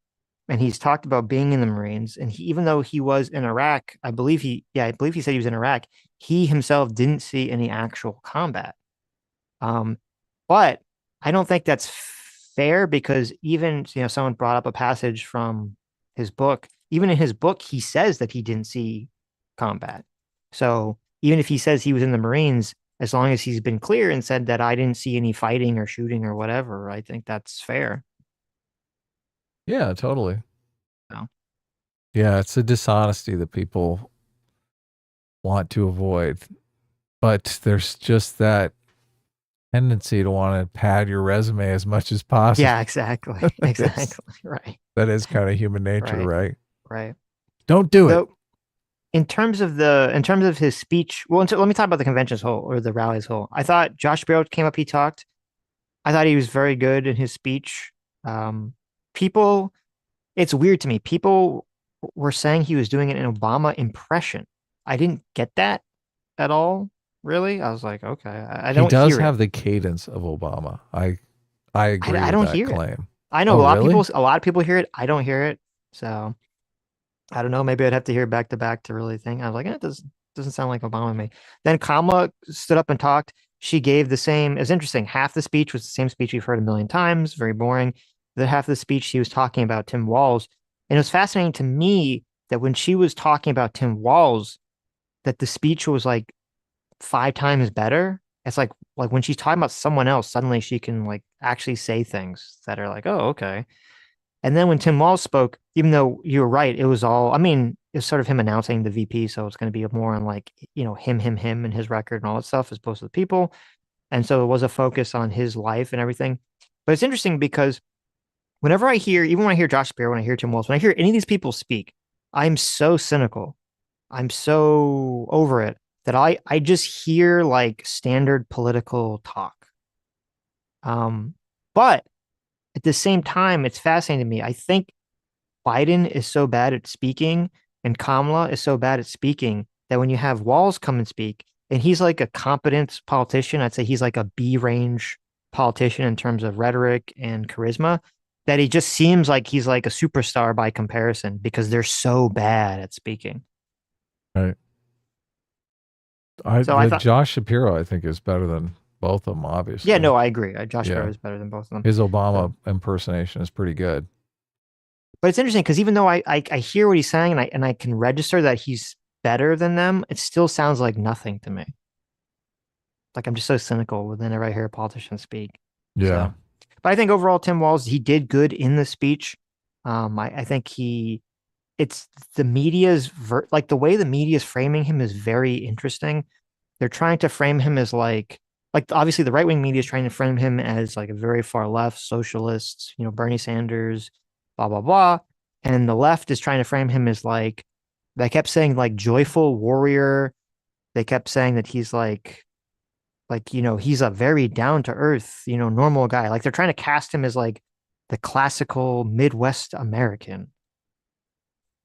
And he's talked about being in the Marines. And even though he was in Iraq, I believe he said he was in Iraq. He himself didn't see any actual combat. But I don't think that's fair because even, someone brought up a passage from his book. Even in his book, he says that he didn't see combat. So even if he says he was in the Marines, as long as he's been clear and said that I didn't see any fighting or shooting or whatever, I think that's fair. Yeah, totally. So. Yeah, it's a dishonesty that people want to avoid. But there's just that tendency to want to pad your resume as much as possible. Yeah, exactly. Exactly. Right. That is kind of human nature, right? Right. Don't do it. In terms of his speech, well, let me talk about the convention as whole or the rally as whole. I thought Josh Shapiro came up, he talked. I thought he was very good in his speech. It's weird to me. People were saying he was doing an Obama impression. I didn't get that at all, really. I was like, okay, I don't. He does have the cadence of Obama. I agree. I don't with that hear claim. It. I know a lot of people hear it. I don't hear it. So I don't know. Maybe I'd have to hear it back to back to really think. I was like, it doesn't sound like Obama to me. Then Kamala stood up and talked. She gave the same. It was interesting. Half the speech was the same speech we've heard a million times. Very boring. The half of the speech she was talking about Tim Walz. And it was fascinating to me that when she was talking about Tim Walz, that the speech was like 5 times better. It's like when she's talking about someone else, suddenly she can like actually say things that are like, oh, okay. And then when Tim Walz spoke, even though you were right, it was all, I mean, it's sort of him announcing the VP. So it's going to be more on like, him and his record and all that stuff as opposed to the people. And so it was a focus on his life and everything. But it's interesting because whenever I hear, even when I hear Josh Shapiro, when I hear Tim Walz, when I hear any of these people speak, I'm so cynical. I'm so over it that I just hear like standard political talk. But at the same time, it's fascinating to me. I think Biden is so bad at speaking and Kamala is so bad at speaking that when you have Walz come and speak, and he's like a competent politician, I'd say he's like a B range politician in terms of rhetoric and charisma, that he just seems like he's like a superstar by comparison because they're so bad at speaking. Right. Josh Shapiro, I think, is better than both of them, obviously. Yeah, no, I agree. Josh Shapiro is better than both of them. His Obama impersonation is pretty good. But it's interesting because even though I hear what he's saying and I can register that he's better than them, it still sounds like nothing to me. Like I'm just so cynical whenever I hear a politician speak. Yeah. So, but I think overall, Tim Walz, he did good in the speech. I think it's the like the way the media is framing him is very interesting. They're trying to frame him as like obviously the right wing media is trying to frame him as like a very far left socialist, Bernie Sanders, blah blah blah, and the left is trying to frame him as like they kept saying like joyful warrior. They kept saying that he's like he's a very down to earth, normal guy. Like they're trying to cast him as like the classical Midwest American.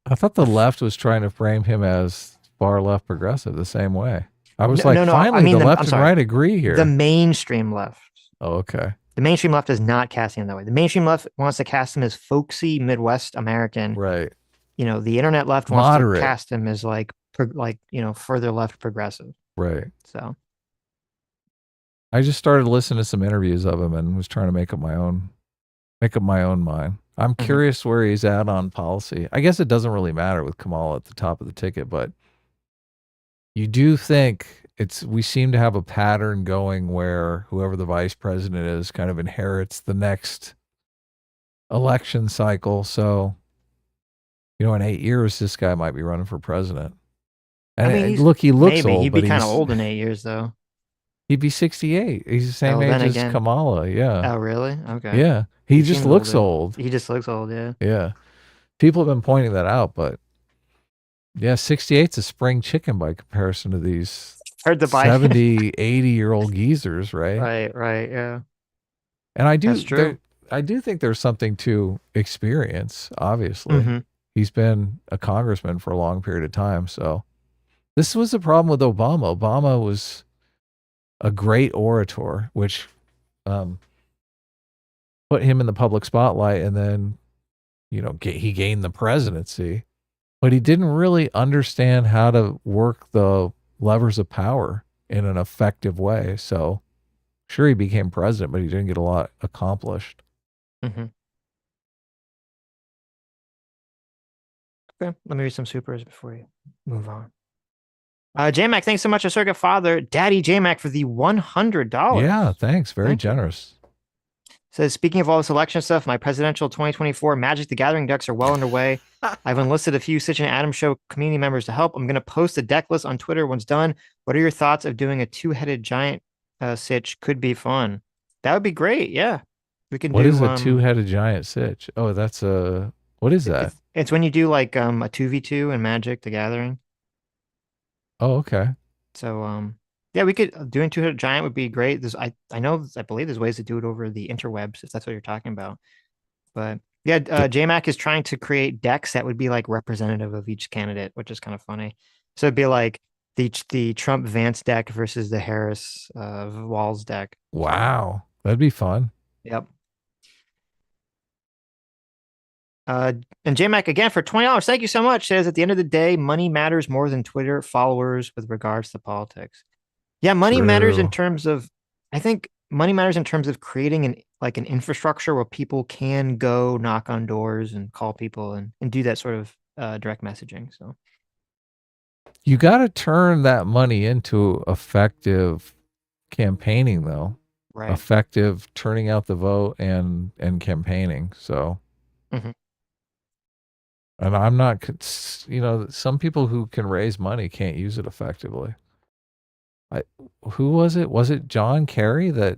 I thought the left was trying to frame him as far left progressive the same way. I was No, like, no, no. I finally, mean, the left I'm and sorry. right agree The here. mainstream left. Oh, okay. The mainstream left is not casting him that way. The mainstream left wants to cast him as folksy Midwest American. Right. The internet left wants Moderate. to cast him as like further left progressive. Right. So I just started listening to some interviews of him and was trying to make up my own mind. I'm curious where he's at on policy. I guess it doesn't really matter with Kamala at the top of the ticket, but you do think we seem to have a pattern going where whoever the vice president is kind of inherits the next election cycle. So, in 8 years, this guy might be running for president. And I mean, he looks maybe old. He'd be but kind of old in 8 years, though. He'd be 68. He's the same age as Kamala. Yeah. Oh, really? Okay. Yeah. He just looks old. He just looks old. Yeah. Yeah. People have been pointing that out, but yeah, 68's a spring chicken by comparison to these 70, 80-year-old geezers, right? Right. Yeah. And That's true. I do think there's something to experience, obviously. He's been a congressman for a long period of time. So this was the problem with Obama. Obama was a great orator, which put him in the public spotlight, and then, he gained the presidency, but he didn't really understand how to work the levers of power in an effective way. So sure, he became president, but he didn't get a lot accomplished. Okay, let me read some supers before you move on. J-Mac, thanks so much, Circuit Father, Daddy J-Mac, for the $100. Yeah, thanks. Very generous. Says, speaking of all this election stuff, my presidential 2024 Magic the Gathering decks are well underway. I've enlisted a few Sitch and Adam Show community members to help. I'm going to post a deck list on Twitter once done. What are your thoughts of doing a two-headed giant Sitch? Could be fun. That would be great. Yeah. We can What do is a two-headed giant Sitch? Oh, that's what is that? It's when you do like a 2v2 in Magic the Gathering. Oh, okay. So yeah, we could doing two-headed giant would be great. I believe there's ways to do it over the interwebs if that's what you're talking about. But yeah, JMac is trying to create decks that would be like representative of each candidate, which is kind of funny. So it'd be like the Trump Vance deck versus the Harris Walz deck. Wow, that'd be fun. Yep. And JMac again for $20. Thank you so much. Says at the end of the day, money matters more than Twitter followers with regards to politics. Yeah, money matters in terms of, I think money matters in terms of creating an infrastructure where people can go knock on doors and call people and do that sort of direct messaging. So you got to turn that money into effective campaigning, though. Right. Effective turning out the vote and campaigning. So. And I'm not, some people who can raise money can't use it effectively. Who was it? Was it John Kerry that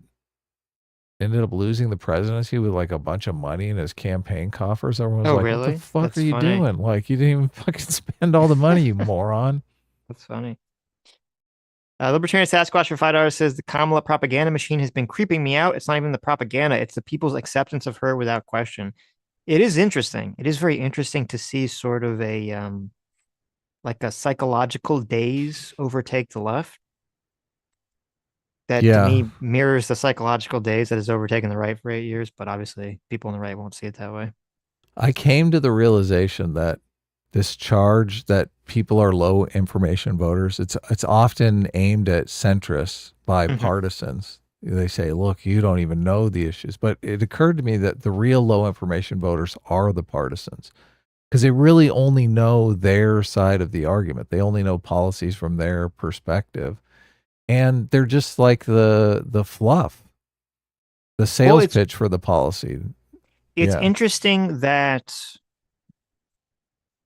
ended up losing the presidency with like a bunch of money in his campaign coffers? Everyone was like, really? What the fuck are you doing? Like, you didn't even fucking spend all the money, you moron. That's funny. Libertarian Sasquatch for $5 says the Kamala propaganda machine has been creeping me out. It's not even the propaganda. It's the people's acceptance of her without question. It is interesting. It is very interesting to see sort of a like a psychological daze overtake the left. That to me mirrors the psychological daze that has overtaken the right for 8 years, but obviously people on the right won't see it that way. I came to the realization that this charge that people are low information voters, it's often aimed at centrists by partisans. They say, look, you don't even know the issues. But it occurred to me that the real low information voters are the partisans, because they really only know their side of the argument. They only know policies from their perspective. and they're just like the fluff, the Well, sales pitch for the policy. it's Yeah. interesting that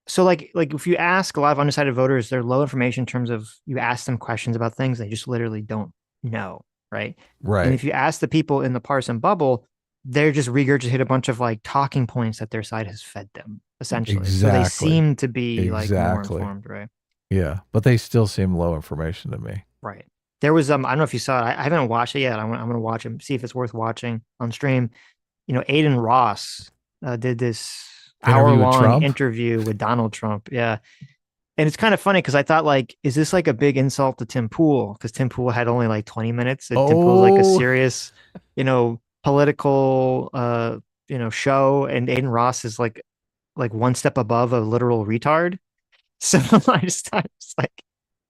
so like if you ask a lot of undecided voters, they're low information in terms of you ask them questions about things they just literally don't know, right? And Right. if you ask the people in the partisan bubble, they're just regurgitate a bunch of like talking points that their side has fed them, essentially. So they Exactly. seem to be like more Exactly. informed, right? Yeah. But they still seem low information to me. Right. There was I don't know if you saw it. I haven't watched it yet. I'm gonna watch it, see if it's worth watching on stream. Aiden Ross did this hour Interview with long Trump? interview with Donald Trump. Yeah. And it's kind of funny because I thought, like, is this like a big insult to Tim Pool? Because Tim Pool had only like 20 minutes. And Tim Pool's like a Oh, serious, political, show. And Aiden Ross is like one step above a literal retard. So I just thought it's like,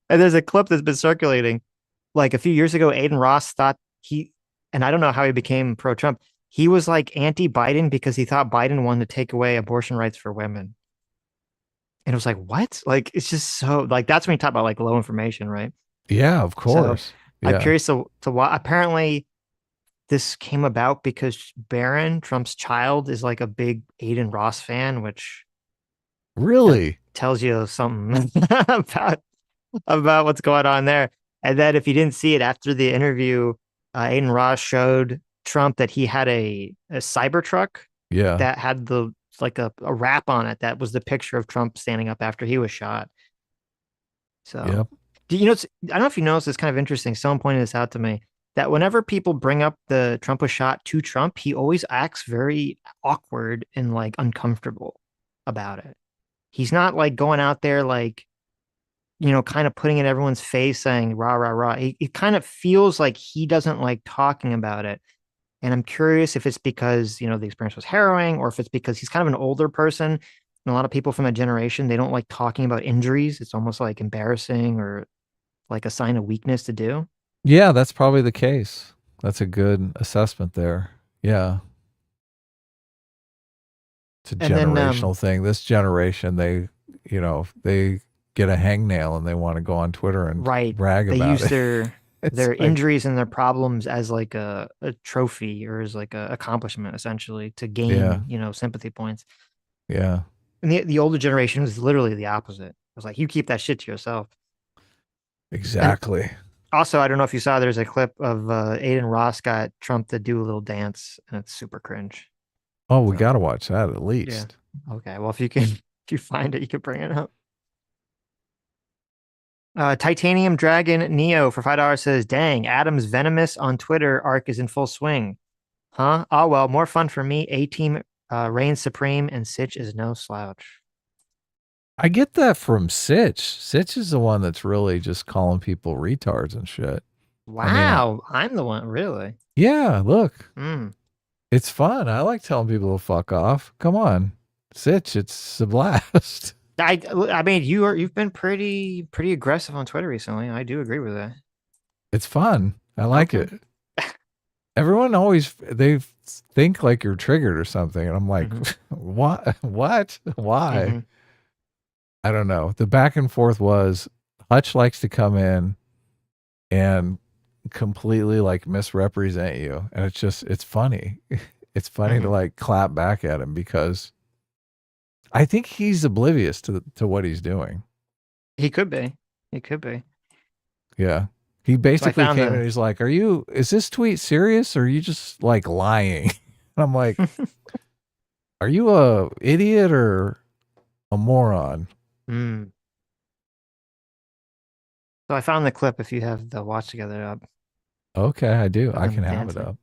and there's a clip that's been circulating. Like a few years ago, Aiden Ross thought and I don't know how he became pro Trump. He was like anti Biden because he thought Biden wanted to take away abortion rights for women. And it was like, what? Like, it's just so like that's when you talk about like low information, right? yeah, of So course. I'm Yeah. curious to why apparently this came about because Barron, Trump's child, is like a big Aiden Ross fan, which Really? tells you something about what's going on there. And then if you didn't see it after the interview, Aiden Ross showed Trump that he had a Cybertruck Yeah. that had the like a wrap on it that was the picture of Trump standing up after he was shot. So, Yep. I don't know if you noticed, it's kind of interesting. Someone pointed this out to me that whenever people bring up the Trump was shot to Trump, he always acts very awkward and like uncomfortable about it. He's not like going out there like, kind of putting in everyone's face saying rah, rah, rah. It kind of feels like he doesn't like talking about it. And I'm curious if it's because, the experience was harrowing or if it's because he's kind of an older person. And a lot of people from a generation, they don't like talking about injuries. It's almost like embarrassing or like a sign of weakness to do. Yeah, that's probably the case. That's a good assessment there. Yeah. It's a And then, generational thing. This generation, they get a hangnail and they want to go on Twitter and right, brag they about use it. their It's their like, injuries and their problems as like a trophy or as like a accomplishment essentially to yeah, gain, sympathy points. yeah, And the older generation was literally the opposite. It was like, you keep that shit to yourself. And exactly. also, I don't know if you saw, there's a clip of Aiden Ross got Trump to do a little dance, and it's super cringe. Oh, we So, got to watch that at yeah. least. Okay. Well, if you find it, you can bring it up. Titanium Dragon Neo for $5 says, "Dang, Adam's venomous on Twitter arc is in full swing, huh? Oh well, more fun for me. A Team reigns supreme, and Sitch is no slouch." I get that from Sitch. Sitch is the one that's really just calling people retards and shit. I mean, Wow, I'm the one, really. yeah, look, Mm. it's fun. I like telling people to fuck off. Come on, Sitch, it's a blast. I mean, you've been pretty aggressive on Twitter recently. I do agree with that. It's fun. I like Okay. it. Everyone always they think like you're triggered or something, and I'm like, Mhm. what? What? Why? Mhm. I don't know. The back and forth was Hutch likes to come in and completely like misrepresent you, and it's funny. It's funny to Mhm. like clap back at him because I think he's oblivious to what he's doing. He could be. He could be. Yeah. He So I basically found came in and the he's like, is this tweet serious or are you just like lying? And I'm like, are you a idiot or a moron? mm. So I found the clip if you have the watch together up Okay, I do. of I him can have it dancing. up.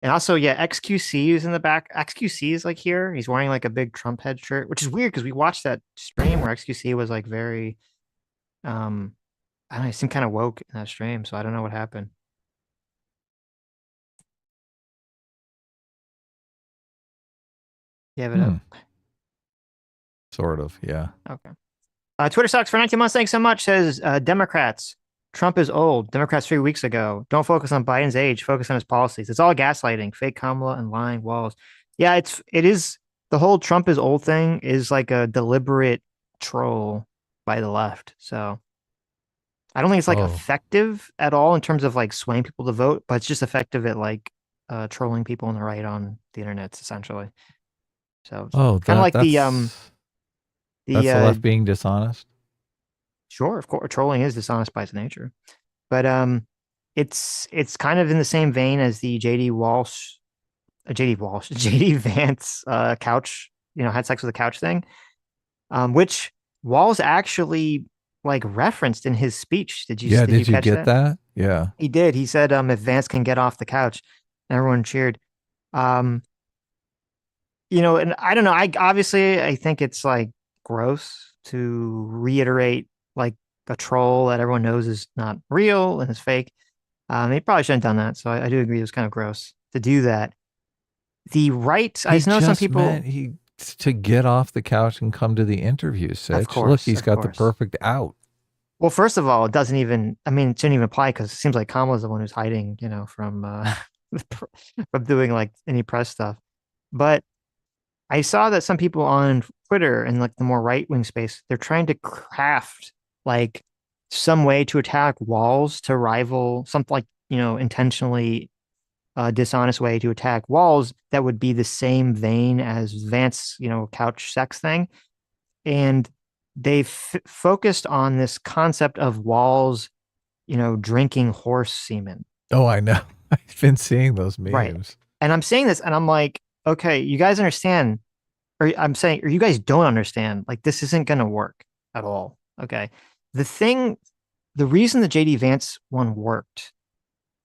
And also, yeah, XQC is in the back. XQC is like here. He's wearing like a big Trump head shirt, which is weird because we watched that stream where XQC was like very, I don't know, he seemed kind of woke in that stream. So I don't know what happened. You have it Hmm. up. Sort of. Yeah. Okay. Twitter sucks for 19 months. Thanks so much. Says Democrats. Trump is old. Democrats 3 weeks ago. Don't focus on Biden's age. Focus on his policies. It's all gaslighting. Fake Kamala and lying Walz. Yeah, it is. The whole Trump is old thing is like a deliberate troll by the left. So I don't think it's like Oh, effective at all in terms of like swaying people to vote, but it's just effective at like trolling people on the right on the internet, essentially. So oh, kind of like the that's the left being dishonest. sure, of course, trolling is dishonest by its nature, but it's kind of in the same vein as the JD Vance couch, had sex with a couch thing, which Walz actually like referenced in his speech. Yeah, Did you did you catch get that? that? Yeah. He did. He said if Vance can get off the couch, and everyone cheered. Um, and I don't know. I think it's like gross to reiterate like a troll that everyone knows is not real and is fake. He probably shouldn't have done that. So I do agree it was kind of gross to do that. The right, I He just know some just people, meant to get off the couch and come to the interview, Sitch. Look, he's of got the course. perfect out. Well, first of all, it doesn't even, I mean, it shouldn't even apply because it seems like Kamala's the one who's hiding, from from doing like any press stuff. But I saw that some people on Twitter and like the more right wing space, they're trying to craft like some way to attack Walz to rival something like, intentionally dishonest way to attack Walz that would be the same vein as Vance, couch sex thing. And they focused on this concept of Walz, drinking horse semen. Oh, I know. I've been seeing those Right. memes. And I'm saying this and I'm like, okay, you guys understand, or I'm saying, or you guys don't understand, like this isn't going to work at all. Okay. The thing, the reason the JD Vance one worked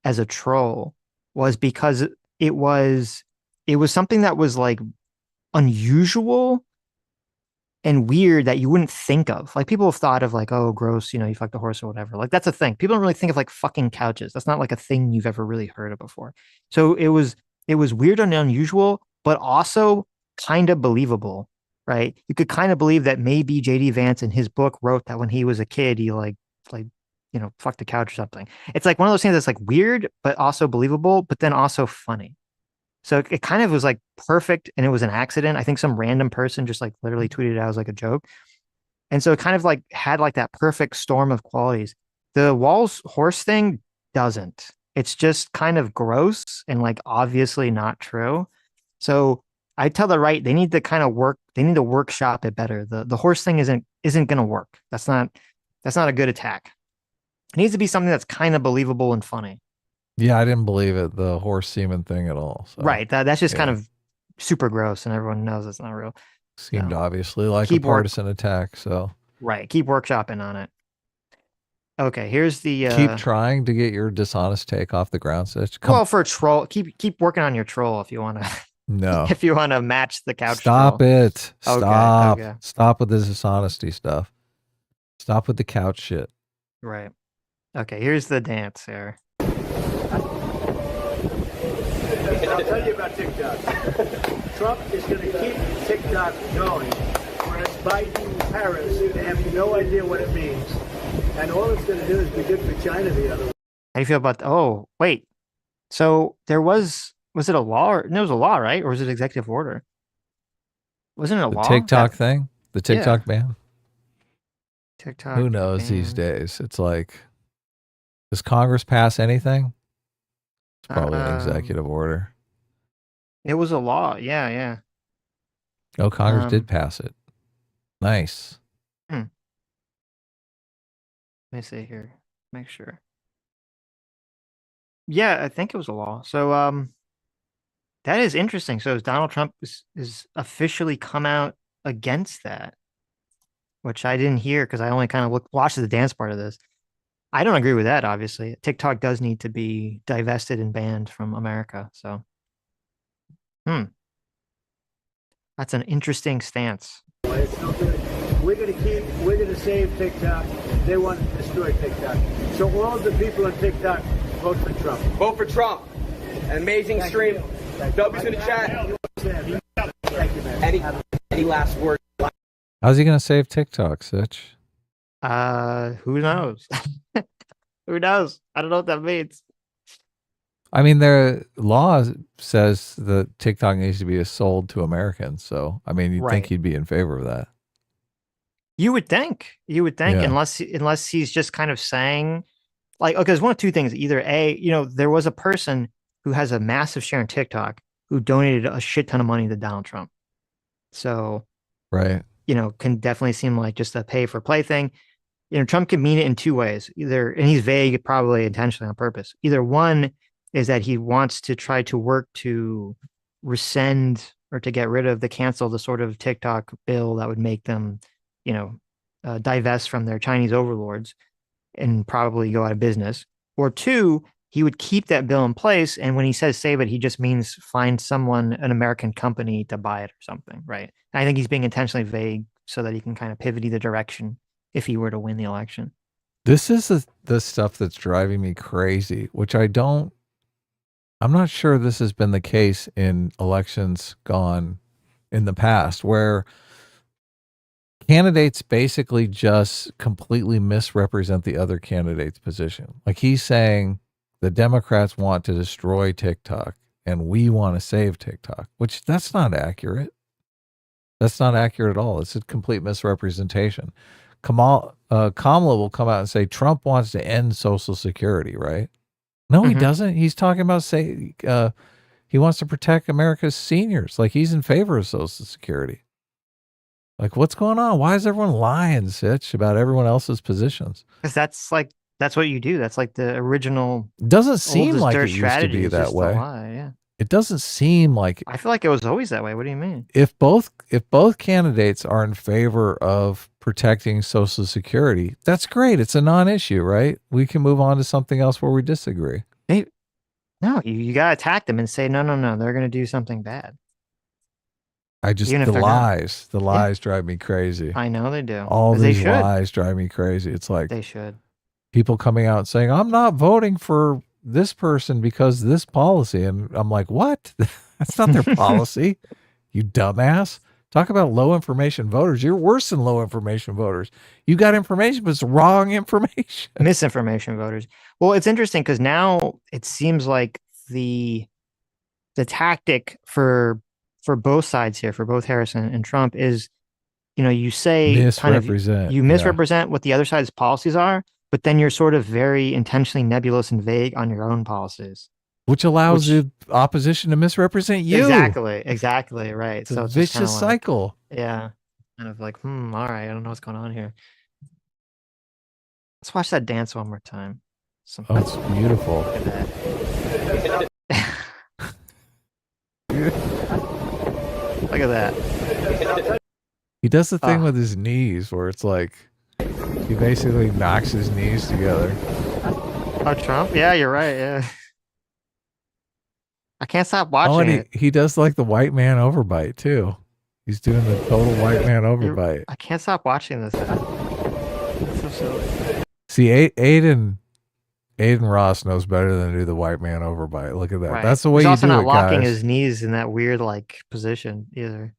as a troll was because it was it was something that was like unusual and weird that you wouldn't think of. Like people have thought of like, oh, gross, you fucked a horse or whatever. Like that's a thing. People don't really think of like fucking couches. That's not like a thing you've ever really heard of before. So it was weird and unusual, but also kind of believable, right? You could kind of believe that maybe JD Vance in his book wrote that when he was a kid, he like fucked a couch or something. It's like one of those things that's like weird, but also believable, but then also funny. So it kind of was like perfect and it was an accident. I think some random person just like literally tweeted it out as like a joke. And so it kind of like had like that perfect storm of qualities. The Walls horse thing doesn't. It's just kind of gross and like obviously not true. So I tell the right they need to kind of they need to workshop it better. The horse thing isn't gonna work. That's not a good attack. It needs to be something that's kind of believable and funny. Yeah, I didn't believe it, the horse semen thing at all. So Right. That's just kind yeah, of super gross and everyone knows it's not real. seemed So obviously like a keep work partisan attack. So right. Keep workshopping on it. Okay, here's the keep trying to get your dishonest take off the ground, Sitch. Come, well for troll. Keep working on your troll if you want to no, if you want to match the couch stop troll. it. Okay, Stop. okay. Stop with this dishonesty stuff. Stop with the couch shit. Right. Okay, here's the dance here. I'll tell you about TikTok. Trump is going to keep TikTok going, whereas Biden and Harris, they have no idea what it means. And all it's going to do is be good for China the other way. How do you feel about oh, wait. So there was it a law or no, it was a law, right? Or was it executive order? Wasn't it a The law TikTok that thing, the yeah, TikTok ban. TikTok Who knows these ban days? It's like, does Congress pass anything? It's probably an um executive order. it was a law. Yeah, yeah. Oh, Congress did Um pass it. Nice. hmm, let me see here. Make sure. Yeah, I think it was a law. So that is interesting. So Donald Trump is officially come out against that, which I didn't hear because I only kind of watched the dance part of this. I don't agree with that, obviously. TikTok does need to be divested and banned from America. So hmm, that's an interesting stance. It's no good. We're going to save TikTok. They want to destroy TikTok. So all of the people on TikTok, vote for Trump. Vote for Trump. An amazing stream. W's in the chat. Thank you, man. Any last words? How's he going to save TikTok, Sitch? Who knows? Who knows? I don't know what that means. I mean, their law says that TikTok needs to be sold to Americans. So, I mean, you'd think Right. he'd be in favor of that. You would think, Yeah. unless he's just kind of saying like, okay, there's one of two things. Either A, there was a person who has a massive share in TikTok who donated a shit ton of money to Donald Trump. So, Right. Can definitely seem like just a pay for play thing. Trump can mean it in two ways. Either, and he's vague, probably intentionally on purpose. Either one is that he wants to try to work to rescind or to get rid of cancel the sort of TikTok bill that would make them, divest from their Chinese overlords and probably go out of business. Or two, he would keep that bill in place. And when he says save it, he just means find someone, an American company to buy it or something, right? And I think he's being intentionally vague so that he can kind of pivot either direction if he were to win the election. This is the stuff that's driving me crazy, which I'm not sure this has been the case in elections gone in the past, where candidates basically just completely misrepresent the other candidate's position. Like he's saying the Democrats want to destroy TikTok and we want to save TikTok, which that's not accurate. That's not accurate at all. It's a complete misrepresentation. Kamala will come out and say Trump wants to end Social Security, right? No, he doesn't. He's talking about he wants to protect America's seniors. Like he's in favor of Social Security. Like what's going on? Why is everyone lying, Sitch, about everyone else's positions? Because that's what you do. That's like the original. It doesn't seem like it used to be that way. Yeah. It doesn't seem like. I feel like it was always that way. What do you mean? If both candidates are in favor of protecting Social Security, that's great. It's a non-issue, right? We can move on to something else where we disagree. No, you gotta attack them and say no. They're gonna do something bad. The lies drive me crazy. I know they do. All these lies drive me crazy. It's like they should. People coming out and saying, I'm not voting for this person because this policy. And I'm like, what? That's not their policy. You dumbass. Talk about low information voters. You're worse than low information voters. You got information, but it's wrong information. Misinformation voters. Well, it's interesting because now it seems like the tactic for both sides here, for both Harris and Trump, is, you say you misrepresent what the other side's policies are, but then you're sort of very intentionally nebulous and vague on your own policies. Which allows the opposition to misrepresent you. Exactly, right. It's a vicious cycle. Yeah. Kind of like, all right, I don't know what's going on here. Let's watch that dance one more time. Oh, it's beautiful. Look at that. He does the thing with his knees where it's like he basically knocks his knees together. Oh, Trump? Yeah, you're right. Yeah. I can't stop watching it. He does like the white man overbite too. He's doing the total white man overbite. I can't stop watching this. It's so silly. See, Aiden Ross knows better than to do the white man overbite. Look at that. Right. That's the way you do it, guys. He's also not locking his knees in that weird position either.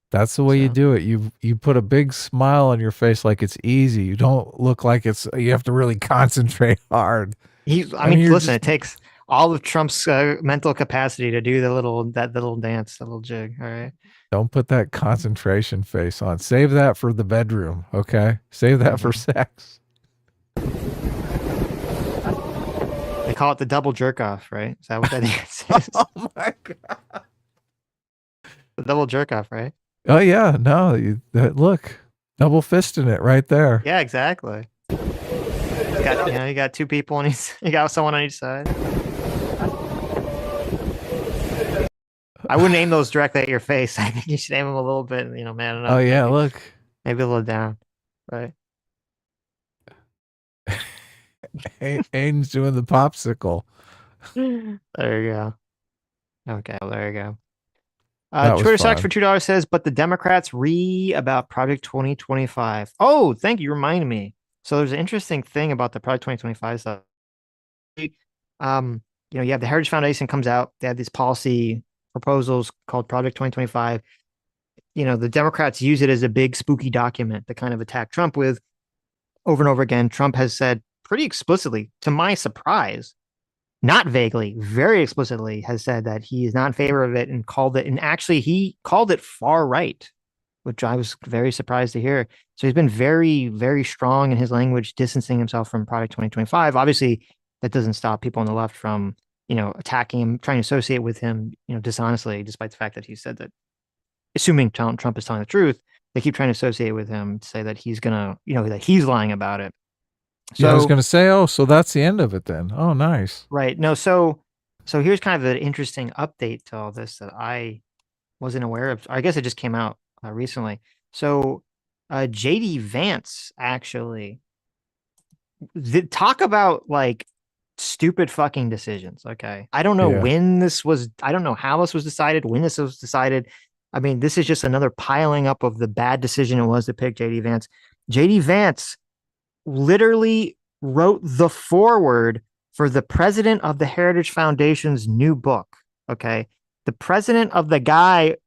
That's the way you do it. You put a big smile on your face like it's easy. You don't look like you have to really concentrate hard. Listen, it takes all of Trump's mental capacity to do that little dance, that little jig. All right. Don't put that concentration face on. Save that for the bedroom. Okay. Save that for sex. They call it the double jerk off, right? Is that what that dance is? Oh my God. The double jerk off, right? Oh yeah. No, look, double fisting it right there. Yeah, exactly. You got two people and you got someone on each side. I wouldn't aim those directly at your face. I think you should aim them a little bit, man enough. Oh yeah, look. Maybe a little down. Right. Aiden's doing the popsicle. There you go. Okay, well, there you go. Twitter Sucks for $2 says, but the Democrats about Project 2025. Oh, thank you. Reminded me. So there's an interesting thing about the Project 2025 stuff. You have the Heritage Foundation comes out. They have these policy proposals called Project 2025. The Democrats use it as a big spooky document to kind of attack Trump with over and over again. Trump has said pretty explicitly, to my surprise, not vaguely, very explicitly, has said that he is not in favor of it and called it, and actually he called it far right. which I was very surprised to hear. So he's been very, very strong in his language, distancing himself from Project 2025. Obviously, that doesn't stop people on the left from, attacking him, trying to associate with him, dishonestly, despite the fact that he said that, assuming Trump is telling the truth, they keep trying to associate with him to say that he's gonna, that he's lying about it. So yeah, I was going to say, oh, so that's the end of it then. Oh, nice. right. No, so here's kind of an interesting update to all this that I wasn't aware of. I guess it just came out recently. So JD Vance actually talk about like stupid fucking decisions. Okay. I don't know I don't know how this was decided, when this was decided. I mean, this is just another piling up of the bad decision it was to pick JD Vance. JD Vance literally wrote the foreword for the president of the Heritage Foundation's new book. Okay. The president of the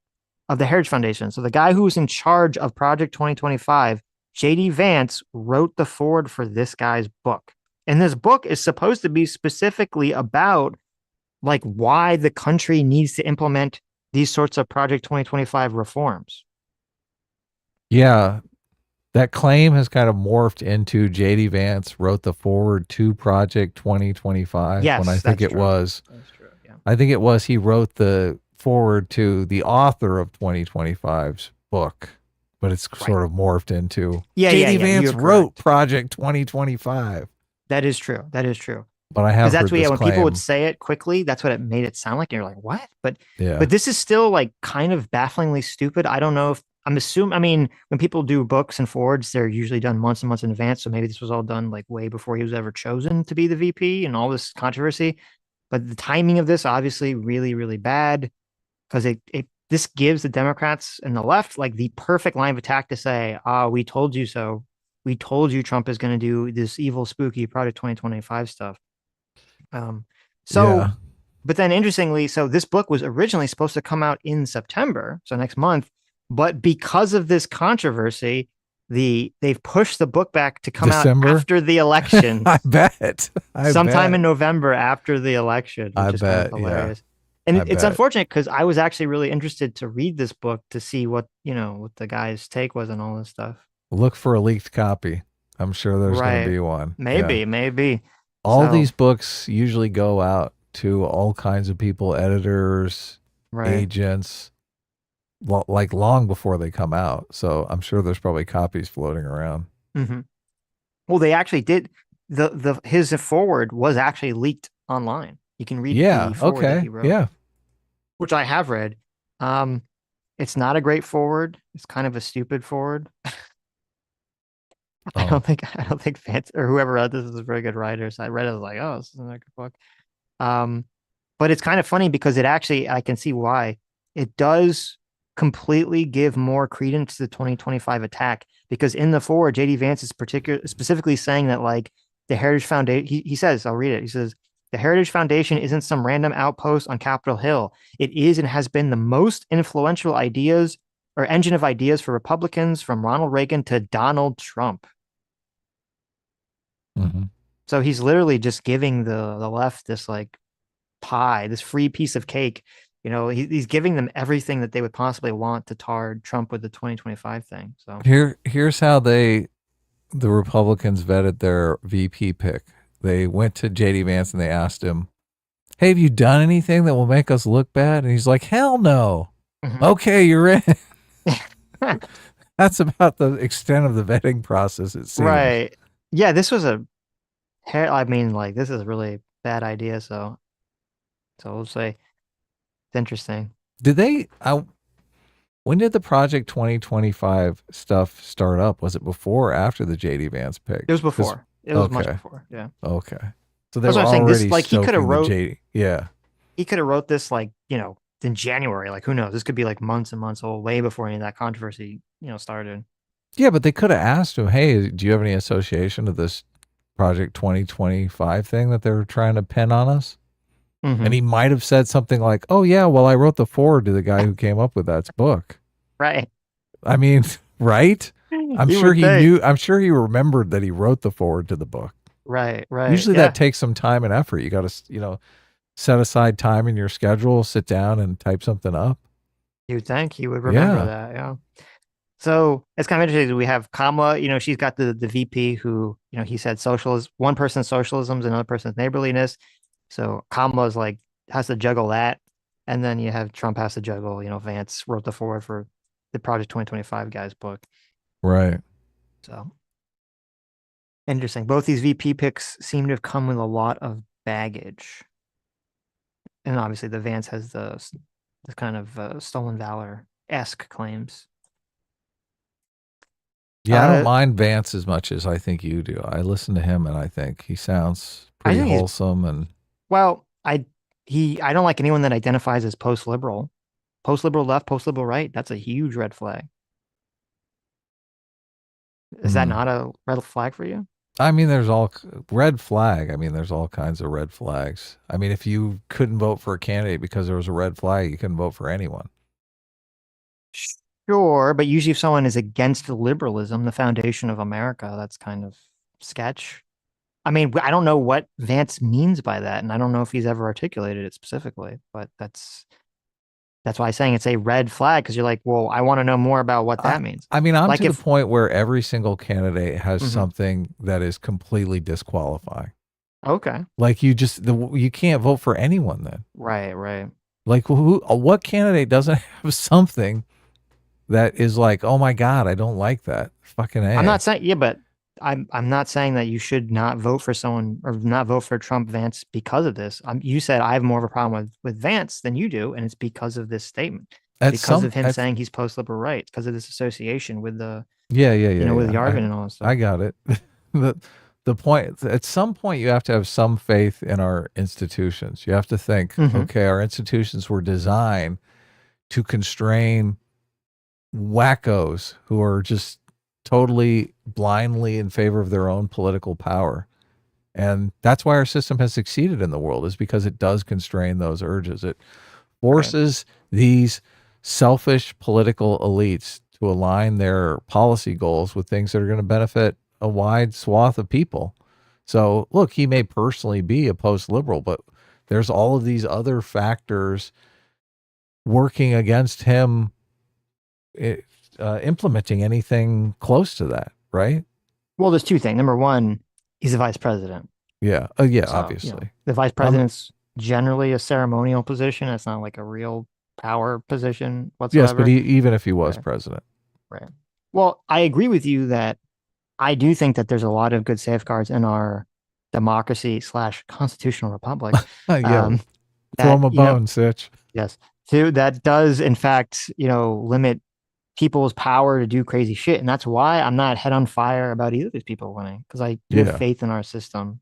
Heritage Foundation. So the guy who's in charge of Project 2025, JD Vance, wrote the foreword for this guy's book. And this book is supposed to be specifically about like why the country needs to implement these sorts of Project 2025 reforms. Yeah. That claim has kind of morphed into JD Vance wrote the forward to Project 2025. Yes, when I think that's it true. was. That's true. Yeah. I think it was he wrote the forward to the author of 2025's book, but it's sort of morphed into JD Vance wrote Project 2025. That is true. That is true. But I have that's heard this when claim. People would say it quickly, that's what it made it sound like. And you're like, what? But yeah. But this is still like kind of bafflingly stupid. I don't know if I mean, when people do books and forwards, they're usually done months and months in advance. So maybe this was all done like way before he was ever chosen to be the VP and all this controversy. But the timing of this obviously really, really bad, because this gives the Democrats and the left like the perfect line of attack to say, we told you so. We told you Trump is going to do this evil, spooky Project 2025 stuff. But then interestingly, so this book was originally supposed to come out in September, so next month, but because of this controversy, they've pushed the book back to come out after the election. I bet. Sometime in November after the election, which is kind of hilarious. Yeah. And it's unfortunate because I was actually really interested to read this book to see what the guy's take was on all this stuff. Look for a leaked copy. I'm sure there's going to be one. Maybe. All these books usually go out to all kinds of people, editors, agents, like long before they come out. So I'm sure there's probably copies floating around. Mm-hmm. Well, they actually did. His foreword was actually leaked online. You can read the foreword that he wrote. Which I have read. It's not a great foreword. It's kind of a stupid foreword. I don't think Vance or whoever wrote this is a very good writer. So I read it, I was like, oh, this is a good book. But it's kind of funny because it actually, I can see why. It does completely give more credence to the 2025 attack, because in the foreword, JD Vance is specifically saying that like the Heritage Foundation, he says, I'll read it. He says, the Heritage Foundation isn't some random outpost on Capitol Hill. It is and has been the most influential engine of ideas for Republicans from Ronald Reagan to Donald Trump. Mm-hmm. So he's literally just giving the left this like pie, this free piece of cake. He's giving them everything that they would possibly want to tar Trump with the 2025 thing. So here's how the Republicans vetted their VP pick. They went to JD Vance and they asked him, hey, have you done anything that will make us look bad? And he's like, hell no. Mm-hmm. Okay, you're in. That's about the extent of the vetting process, it seems. Right. Yeah, this was this is a really bad idea. So we'll say it's interesting. When did the Project 2025 stuff start up? Was it before or after the JD Vance pick? It was before. It was much before. Yeah. Okay. So they were already saying. This, like he could have wrote. Yeah. He could have wrote this like in January. Like who knows? This could be like months and months old, way before any of that controversy started. Yeah, but they could have asked him, hey, do you have any association to this Project 2025 thing that they're trying to pin on us? Mm-hmm. And he might have said something like, oh yeah, well, I wrote the foreword to the guy who came up with that book. Right. I mean, right? I'm sure he knew. I'm sure he remembered that he wrote the foreword to the book. Right. Usually that takes some time and effort. You got to, set aside time in your schedule, sit down and type something up. You'd think he would remember that. Yeah. So it's kind of interesting. We have Kamala, she's got the VP who, he said socialism, one person's socialism is another person's neighborliness. So Kamala's like has to juggle that. And then you have Trump has to juggle, Vance wrote the forward for the Project 2025 guy's book. Right. So interesting. Both these VP picks seem to have come with a lot of baggage. And obviously the Vance has the kind of stolen valor-esque claims. Yeah, I don't mind Vance as much as I think you do. I listen to him and I think he sounds pretty wholesome and well, I don't like anyone that identifies as post-liberal. Post-liberal left, post-liberal right, that's a huge red flag. Is that not a red flag for you? I mean, there's all red flag. I mean, there's all kinds of red flags. I mean, if you couldn't vote for a candidate because there was a red flag, you couldn't vote for anyone. Sure, but usually if someone is against liberalism, the foundation of America, that's kind of sketch. I mean, I don't know what Vance means by that, and I don't know if he's ever articulated it specifically, but that's why I'm saying it's a red flag, because you're like, well, I want to know more about what that means. I mean, I'm like to the point where every single candidate has something that is completely disqualifying. Okay. Like you can't vote for anyone then. Right. Like what candidate doesn't have something that is like, oh my God, I don't like that. Fucking A. I'm not saying, but I'm not saying that you should not vote for someone or not vote for Trump Vance because of this. You said I have more of a problem with Vance than you do, and it's because of this statement. Because of him saying he's post-liberal right, because of this association with the with the argument and all that stuff. I got it. The point, at some point you have to have some faith in our institutions. You have to think, okay, our institutions were designed to constrain wackos who are just totally blindly in favor of their own political power. And that's why our system has succeeded in the world, is because it does constrain those urges. It forces these selfish political elites to align their policy goals with things that are going to benefit a wide swath of people. So look, he may personally be a post-liberal, but there's all of these other factors working against him implementing anything close to that, right? Well, there's two things. Number one, he's a vice president. Yeah. So, obviously. The vice president's generally a ceremonial position. It's not like a real power position whatsoever. Yes, but even if he was president. Right. Well, I agree with you that I do think that there's a lot of good safeguards in our democracy / constitutional republic. Yeah. Throw him a bone, Sitch. Yes. That does, in fact, limit people's power to do crazy shit. And that's why I'm not head on fire about either of these people winning, because I do have faith in our system,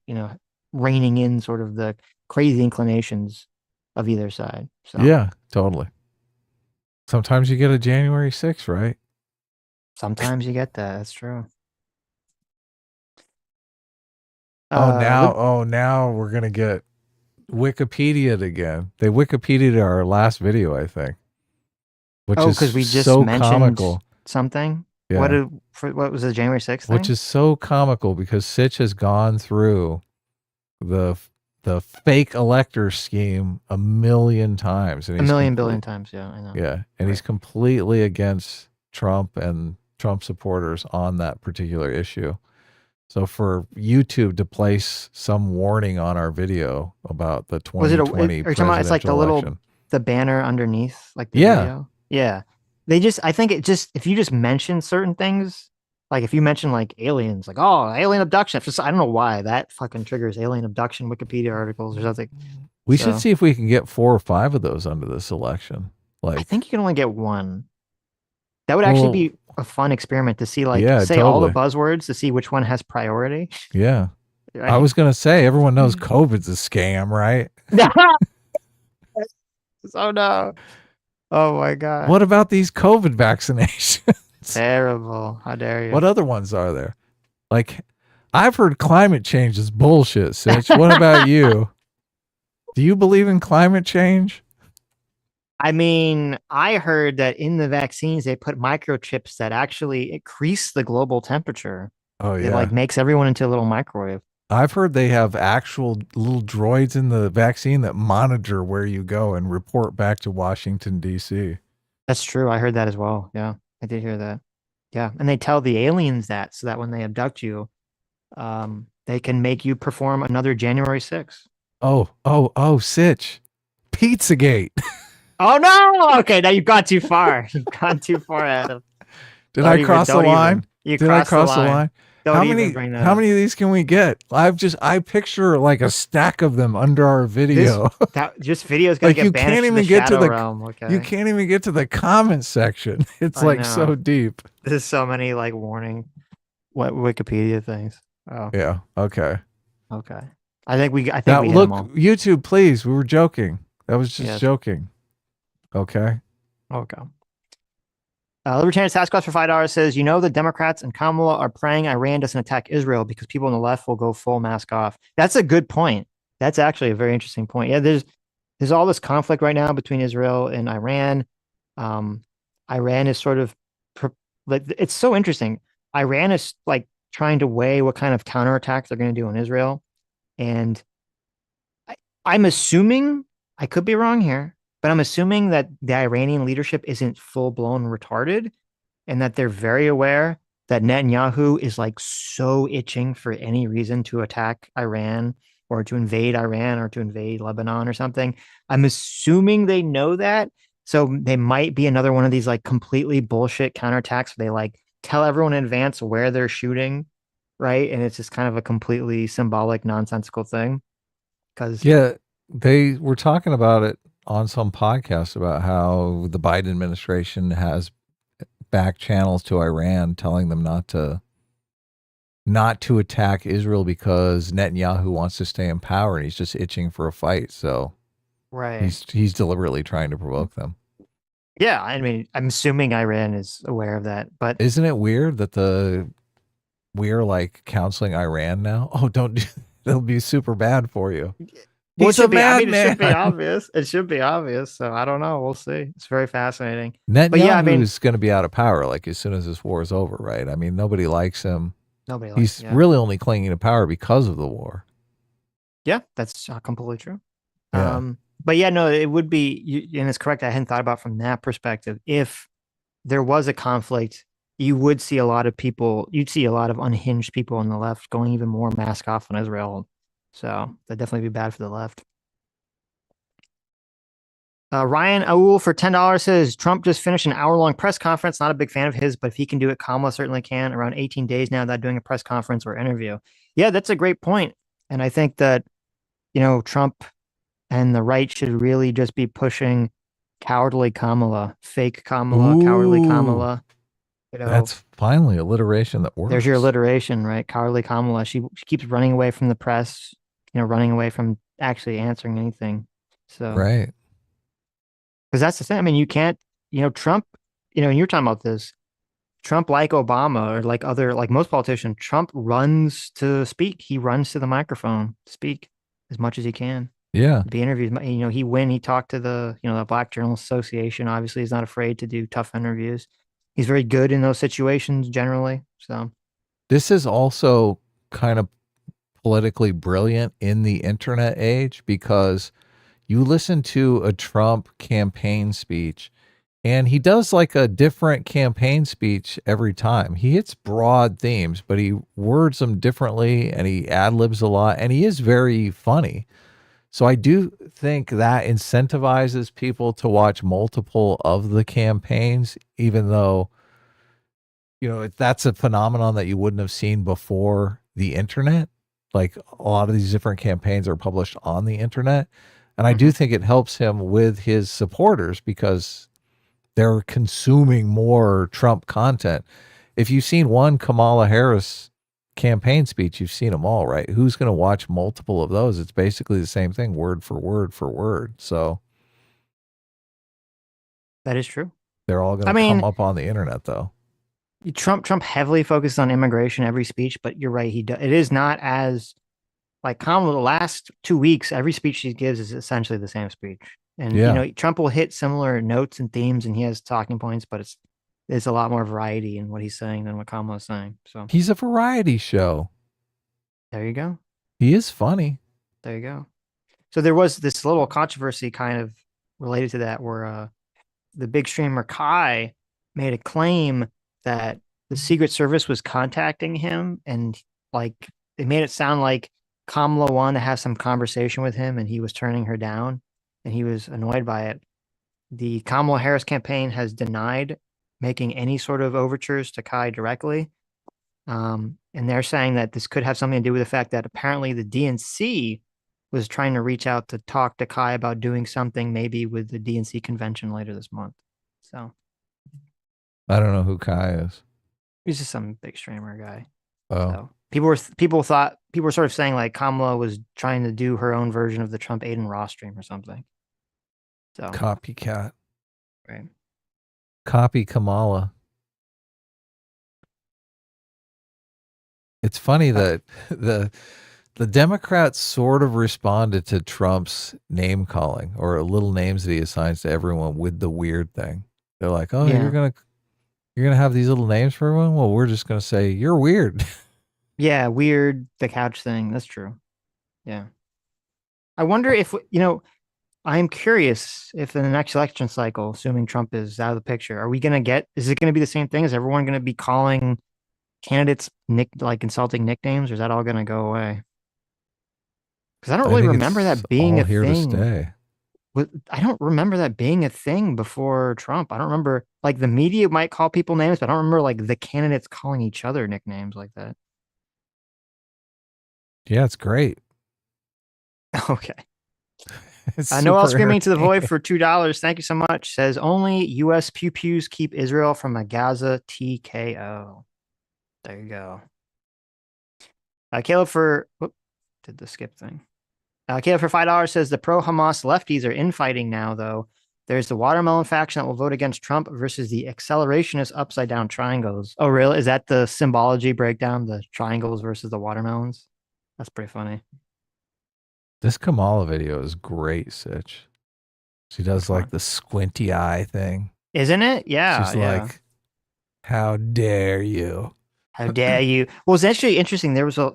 reining in sort of the crazy inclinations of either side. So. Yeah, totally. Sometimes you get a January 6th, right? Sometimes you get that. That's true. Now we're going to get Wikipedia'd again. They Wikipedia'd our last video, I think. Which is because we just so mentioned comical. Something. Yeah. What was the January 6th thing? Which is so comical because Sitch has gone through the fake elector scheme a million times. And billion times, yeah, I know. Yeah, and he's completely against Trump and Trump supporters on that particular issue. So for YouTube to place some warning on our video about the 2020 presidential it's like the election. the banner underneath, like the video? Yeah. I think if you just mention certain things, like if you mention like aliens, like, oh, alien abduction, I don't know why that fucking triggers alien abduction Wikipedia articles or something. We should see if we can get 4 or 5 of those under this election. Like, I think you can only get 1. That would actually be a fun experiment to see, like, say all the buzzwords to see which one has priority. Yeah. I was going to say, everyone knows COVID's a scam, right? Oh, no. Oh, my God. What about these COVID vaccinations? Terrible. How dare you? What other ones are there? Like, I've heard climate change is bullshit, Sitch. What about you? Do you believe in climate change? I mean, I heard that in the vaccines, they put microchips that actually increase the global temperature. Oh, yeah. It like makes everyone into a little microwave. I've heard they have actual little droids in the vaccine that monitor where you go and report back to Washington, D.C. That's true. I heard that as well. Yeah, I did hear that. Yeah, and they tell the aliens that so that when they abduct you, they can make you perform another January 6th. Oh, Sitch. Pizzagate. Oh no! Okay, now you've gone too far. You've gone too far, Adam. Did I cross the Don't line? even. You Did I crossed the cross the line. line? Don't even bring that How up. many of these can we get? I picture like a stack of them under our video. Just video is gonna Like get banished to the shadow realm. you Okay, can't even get to the comment section. It's I like so know. deep. There's so many like warning, what Wikipedia things. Oh, Yeah. Okay. okay. I think Now we hit them look, all. YouTube, please. We were joking. That was just Yes. joking. Okay. Okay. Libertarian Task Force for $5 says, the Democrats and Kamala are praying Iran doesn't attack Israel because people on the left will go full mask off. That's a good point. That's actually a very interesting point. Yeah, there's all this conflict right now between Israel and Iran. Iran is sort of like, it's so interesting. Iran is like trying to weigh what kind of counterattacks they're going to do on Israel. And I'm assuming, I could be wrong here, but I'm assuming that the Iranian leadership isn't full blown retarded and that they're very aware that Netanyahu is like so itching for any reason to attack Iran or to invade Iran or to invade Lebanon or something. I'm assuming they know that. So they might be another one of these like completely bullshit counterattacks where they like tell everyone in advance where they're shooting, right? And it's just kind of a completely symbolic, nonsensical thing. Because Yeah, they were talking about it on some podcast about how the Biden administration has back channels to Iran telling them not to attack Israel because Netanyahu wants to stay in power and he's just itching for a fight. So right. he's deliberately trying to provoke them. Yeah, I mean, I'm assuming Iran is aware of that, but Isn't it weird that we're like counseling Iran now? Oh, don't do it'll be super bad for you. well, He's a it should be madman. obvious. It should be obvious. So I don't know. We'll see. It's very fascinating. Netanyahu But yeah, I mean, is going to be out of power like as soon as this war is over, right? I mean, nobody likes him. nobody likes. He's Yeah, really only clinging to power because of the war. yeah, that's completely true. Yeah. But yeah, no, it would be, and it's correct. I hadn't thought about from that perspective. If there was a conflict, you would see a lot of people. You'd see a lot of unhinged people on the left going even more mask off on Israel. So that'd definitely be bad for the left. Ryan Aul for $10 says Trump just finished an hour-long press conference. Not a big fan of his, but if he can do it, Kamala certainly can. Around 18 days now without doing a press conference or interview. Yeah, that's a great point. And I think that, Trump and the right should really just be pushing cowardly Kamala, fake Kamala, cowardly Ooh, Kamala. That's finally alliteration that works. There's your alliteration, right? Cowardly Kamala. She keeps running away from the press, running away from actually answering anything. So Right. because that's the thing. I mean, you can't, Trump, and you're talking about this. Trump, like Obama or like most politicians, Trump runs to speak. He runs to the microphone to speak as much as he can. Yeah. Be interviewed. He talked to the Black Journalists Association. Obviously, he's not afraid to do tough interviews. He's very good in those situations generally. So This is also kind of politically brilliant in the internet age because you listen to a Trump campaign speech and he does like a different campaign speech every time. He hits broad themes, but he words them differently and he ad libs a lot and he is very funny. So I do think that incentivizes people to watch multiple of the campaigns, even though, that's a phenomenon that you wouldn't have seen before the internet. Like a lot of these different campaigns are published on the internet. And I do think it helps him with his supporters because they're consuming more Trump content. If you've seen one Kamala Harris campaign speech, you've seen them all, right? Who's going to watch multiple of those? It's basically the same thing, word for word for word. So that is true. they're all going to come up on the internet, though. Trump heavily focused on immigration every speech, but you're right. It is not as like Kamala. The last 2 weeks, every speech she gives is essentially the same speech. And Trump will hit similar notes and themes, and he has talking points, but there's a lot more variety in what he's saying than what Kamala's saying. So he's a variety show. There you go. He is funny. There you go. So there was this little controversy kind of related to that where the big streamer Kai made a claim that the Secret Service was contacting him, and like it made it sound like Kamala wanted to have some conversation with him, and he was turning her down, and he was annoyed by it. The Kamala Harris campaign has denied making any sort of overtures to Kai directly. And they're saying that this could have something to do with the fact that apparently the DNC was trying to reach out to talk to Kai about doing something maybe with the DNC convention later this month. So I don't know who Kai is. he's just some big streamer guy. Oh, So people were sort of saying like Kamala was trying to do her own version of the Trump Aiden Ross stream or something. So copycat. right. Copy Kamala. It's funny that the Democrats sort of responded to Trump's name calling or little names that he assigns to everyone with the weird thing. They're like, "Oh, Yeah. you're gonna have these little names for everyone? Well, we're just gonna say you're weird." Yeah, weird, the couch thing. That's true. Yeah. I wonder if, I'm curious if in the next election cycle, assuming Trump is out of the picture, is it going to be the same thing? Is everyone going to be calling candidates insulting nicknames, or is that all going to go away? Because I don't really remember that being a here thing. to stay. I don't remember that being a thing before Trump. I don't remember, like, the media might call people names, but I don't remember, like, the candidates calling each other nicknames like that. Yeah, it's great. Okay. It's Noel super screaming to the void entertaining. for $2. Thank you so much. Says only U.S. pew-pews keep Israel from a Gaza TKO. There you go. Caleb did the skip thing. Caleb for $5 says the pro-Hamas lefties are infighting now, though. There's the watermelon faction that will vote against Trump versus the accelerationist upside down triangles. Oh, really? Is that the symbology breakdown? The triangles versus the watermelons? That's pretty funny. This Kamala video is great, Sitch. She does like the squinty eye thing. Isn't it? Yeah. She's like, "How dare you? How dare you?" Well, it's actually interesting. There's a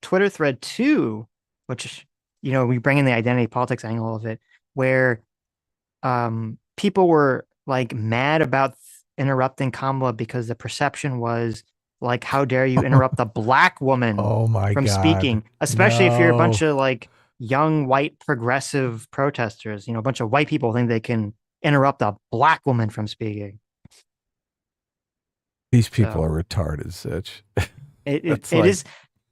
Twitter thread too, which, we bring in the identity politics angle of it, where people were like mad about interrupting Kamala because the perception was like, how dare you interrupt a black woman from speaking, especially if you're a bunch of like young white progressive protesters, a bunch of white people think they can interrupt a black woman from speaking. These people are retarded, Sitch. It is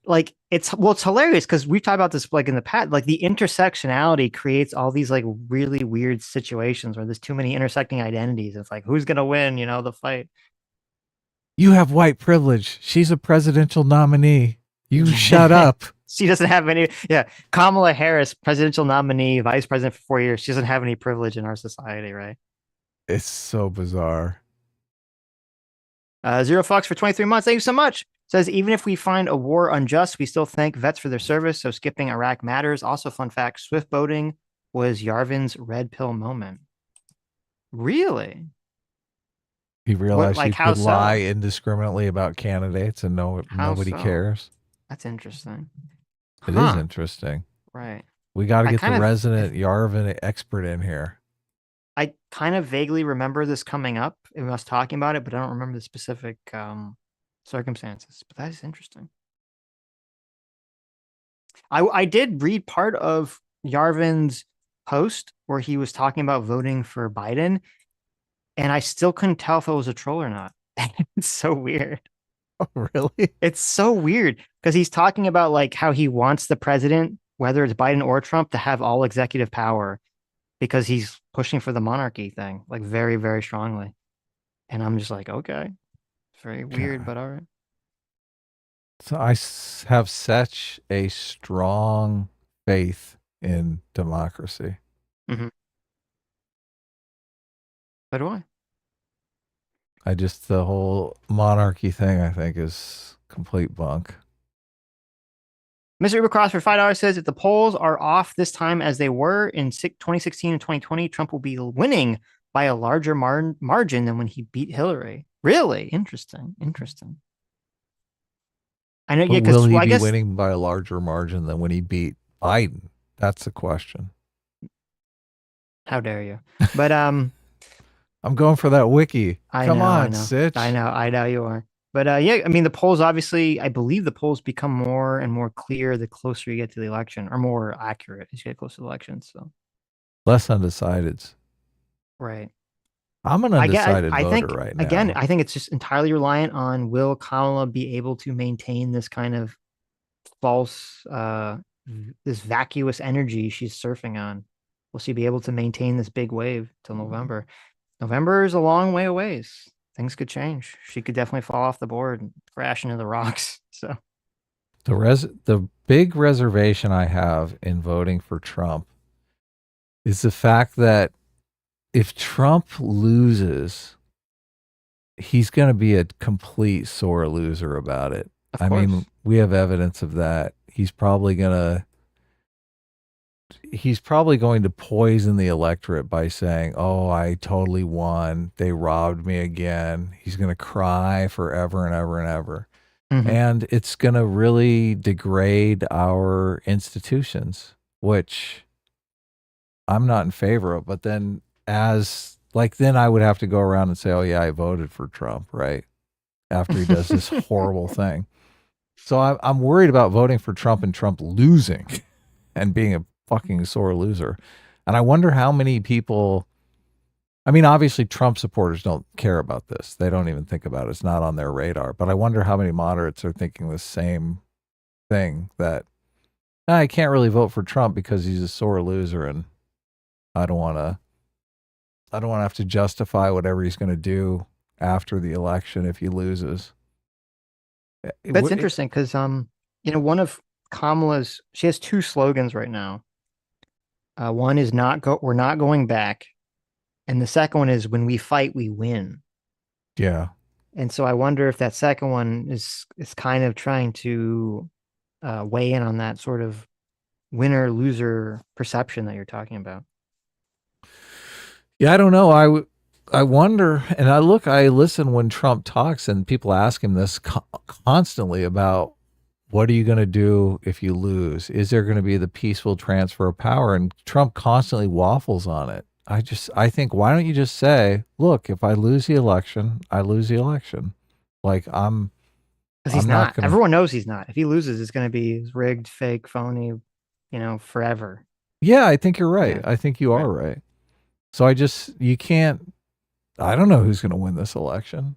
like, it's hilarious because we've talked about this like in the past, like the intersectionality creates all these like really weird situations where there's too many intersecting identities. It's like, who's going to win, the fight? You have white privilege. She's a presidential nominee. You shut up. She doesn't have any. Yeah. Kamala Harris, presidential nominee, vice president for 4 years. She doesn't have any privilege in our society, right? It's so bizarre. Zero Fox for 23 months. Thank you so much. Says, even if we find a war unjust, we still thank vets for their service. So skipping Iraq matters. Also, fun fact, swift boating was Yarvin's red pill moment. Really? He realized he could lie indiscriminately about candidates and nobody cares. That's interesting. It is interesting. Right. We got to get the resident Yarvin expert in here. I kind of vaguely remember this coming up and us talking about it, but I don't remember the specific circumstances. But that is interesting. I did read part of Yarvin's post where he was talking about voting for Biden, and I still couldn't tell if it was a troll or not. It's so weird. Oh, really? It's so weird because he's talking about like how he wants the president, whether it's Biden or Trump, to have all executive power because he's pushing for the monarchy thing, like very, very strongly. And I'm just like, okay, it's very weird, but all right. So I have such a strong faith in democracy. Mm-hmm. So do I. The whole monarchy thing, I think, is complete bunk. Mr. Ubercross for $5 says, if the polls are off this time as they were in 2016 and 2020, Trump will be winning by a larger margin than when he beat Hillary. Really? Interesting. I know. But will he be winning by a larger margin than when he beat Biden? That's the question. How dare you? But I'm going for that wiki. Come on, Sitch. I know you are. But yeah, I mean, the polls obviously, I believe the polls become more and more clear the closer you get to the election, or more accurate as you get closer to the election. So, Less undecideds. right. I'm an undecided I voter think, right again, now. I think it's just entirely reliant on will Kamala be able to maintain this kind of false, this vacuous energy she's surfing on? Will she be able to maintain this big wave till November? November is a long way away. Things could change. She could definitely fall off the board and crash into the rocks. So, The big reservation I have in voting for Trump is the fact that if Trump loses, he's going to be a complete sore loser about it. of I course. mean, we have evidence of that. He's probably going to poison the electorate by saying, "Oh, I totally won. They robbed me again." He's going to cry forever and ever and ever. Mhm. And it's going to really degrade our institutions, which I'm not in favor of. But then then I would have to go around and say, "Oh yeah, I voted for Trump," right? After he does this horrible thing. So I'm worried about voting for Trump and Trump losing and being a fucking sore loser. And I wonder how many people, I mean, obviously Trump supporters don't care about this. They don't even think about it. It's not on their radar. But I wonder how many moderates are thinking the same thing, that I can't really vote for Trump because he's a sore loser and I don't want to have to justify whatever he's going to do after the election if he loses. That's interesting because, one of Kamala's, she has two slogans right now. One is we're not going back. And the second one is when we fight, we win. Yeah. And so I wonder if that second one is kind of trying to weigh in on that sort of winner loser perception that you're talking about. Yeah, I don't know. I wonder, and I listen when Trump talks, and people ask him this constantly about what are you going to do if you lose? Is there going to be the peaceful transfer of power? And Trump constantly waffles on it. I think, why don't you just say, look, if I lose the election, I lose the election. Like Because he's I'm not. gonna. Everyone knows he's not. If he loses, it's going to be rigged, fake, phony, forever. Yeah, I think you're right. Yeah. I think you are right. So you can't. I don't know who's going to win this election,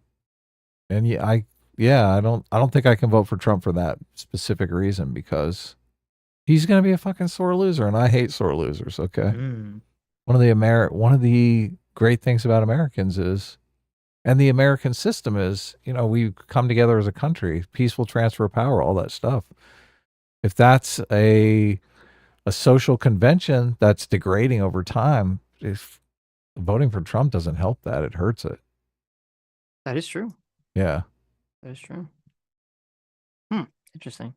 and I don't think I can vote for Trump for that specific reason, because he's going to be a fucking sore loser, and I hate sore losers. Okay. Mm. One of the great things about Americans is, and the American system is, we come together as a country, peaceful transfer of power, all that stuff. If that's a social convention that's degrading over time, if voting for Trump doesn't help that, it hurts it. That is true. Yeah. That is true. Interesting.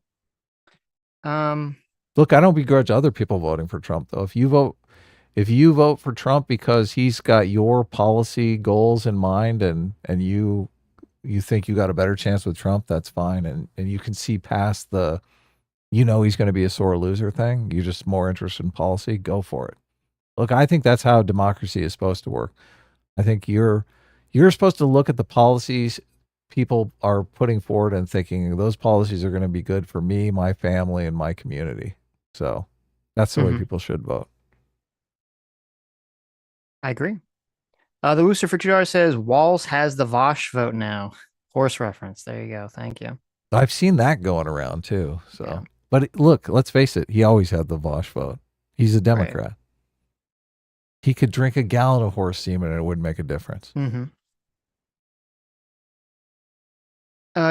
Look, I don't begrudge other people voting for Trump, though. If you vote for Trump because he's got your policy goals in mind, and you think you got a better chance with Trump, that's fine. And you can see past the, he's going to be a sore loser thing. You're just more interested in policy. Go for it. Look, I think that's how democracy is supposed to work. I think you're supposed to look at the policies people are putting forward and thinking those policies are going to be good for me, my family, and my community. So that's the way people should vote. I agree. The Rooster for $2 says Walz has the Vosh vote now. Horse reference. There you go. Thank you. I've seen that going around too. So, Yeah. But look, let's face it. He always had the Vosh vote. He's a Democrat. Right. He could drink a gallon of horse semen and it wouldn't make a difference. Mm-hmm.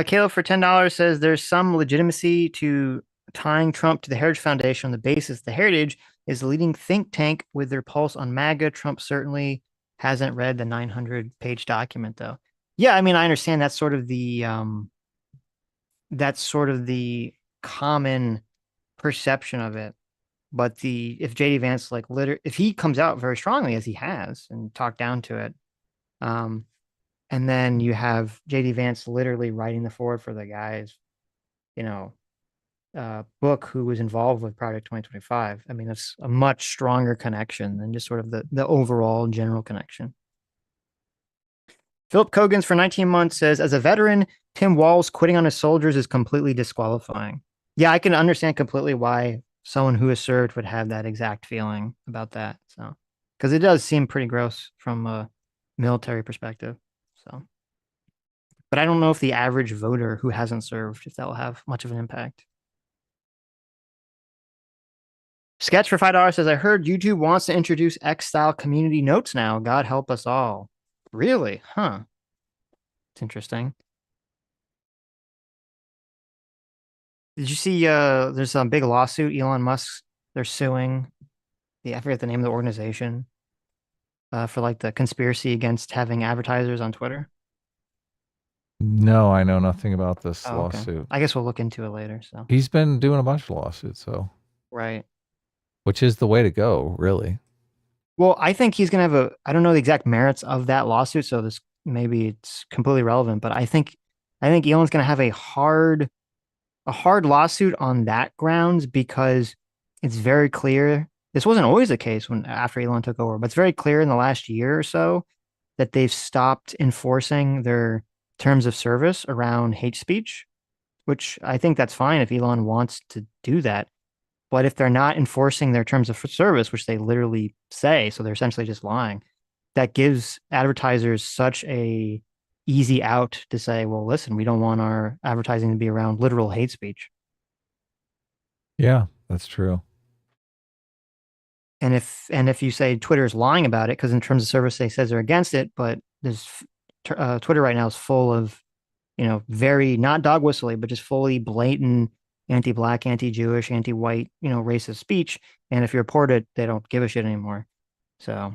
Caleb for $10 says there's some legitimacy to tying Trump to the Heritage Foundation on the basis the Heritage is the leading think tank with their pulse on MAGA. Trump certainly hasn't read the 900-page document, though. Yeah, I mean, I understand that's sort of the common perception of it. But if JD Vance if he comes out very strongly as he has and talked down to it, and then you have JD Vance literally writing the forward for the guy's, book who was involved with Project 2025. I mean, it's a much stronger connection than just sort of the overall general connection. Philip Kogan's for 19 months says, as a veteran, Tim Walz quitting on his soldiers is completely disqualifying. Yeah, I can understand completely why someone who has served would have that exact feeling about that. So, because it does seem pretty gross from a military perspective. So, but I don't know if the average voter who hasn't served, if that will have much of an impact. Sketch for $5 says, I heard YouTube wants to introduce X-style community notes now. God help us all. Really? Huh. It's interesting. Did you see there's a big lawsuit, Elon Musk, they're suing I forget the name of the organization for like the conspiracy against having advertisers on Twitter. No, I know nothing about this Oh, okay. lawsuit. I guess we'll look into it later. So He's been doing a bunch of lawsuits, so right. which is the way to go, really. Well, I think he's gonna have I don't know the exact merits of that lawsuit, so this maybe it's completely relevant, but I think Elon's gonna have a hard lawsuit on that grounds because it's very clear. This wasn't always the case when after Elon took over, but it's very clear in the last year or so that they've stopped enforcing their terms of service around hate speech, which I think that's fine if Elon wants to do that. But if they're not enforcing their terms of service, which they literally say, so they're essentially just lying, that gives advertisers such a easy out to say, well, listen, we don't want our advertising to be around literal hate speech. Yeah, that's true. And if you say Twitter's lying about it, because in terms of service they says they're against it, but there's Twitter right now is full of, very not dog whistly, but just fully blatant anti-black, anti-Jewish, anti-white, racist speech. And if you report it, they don't give a shit anymore. So,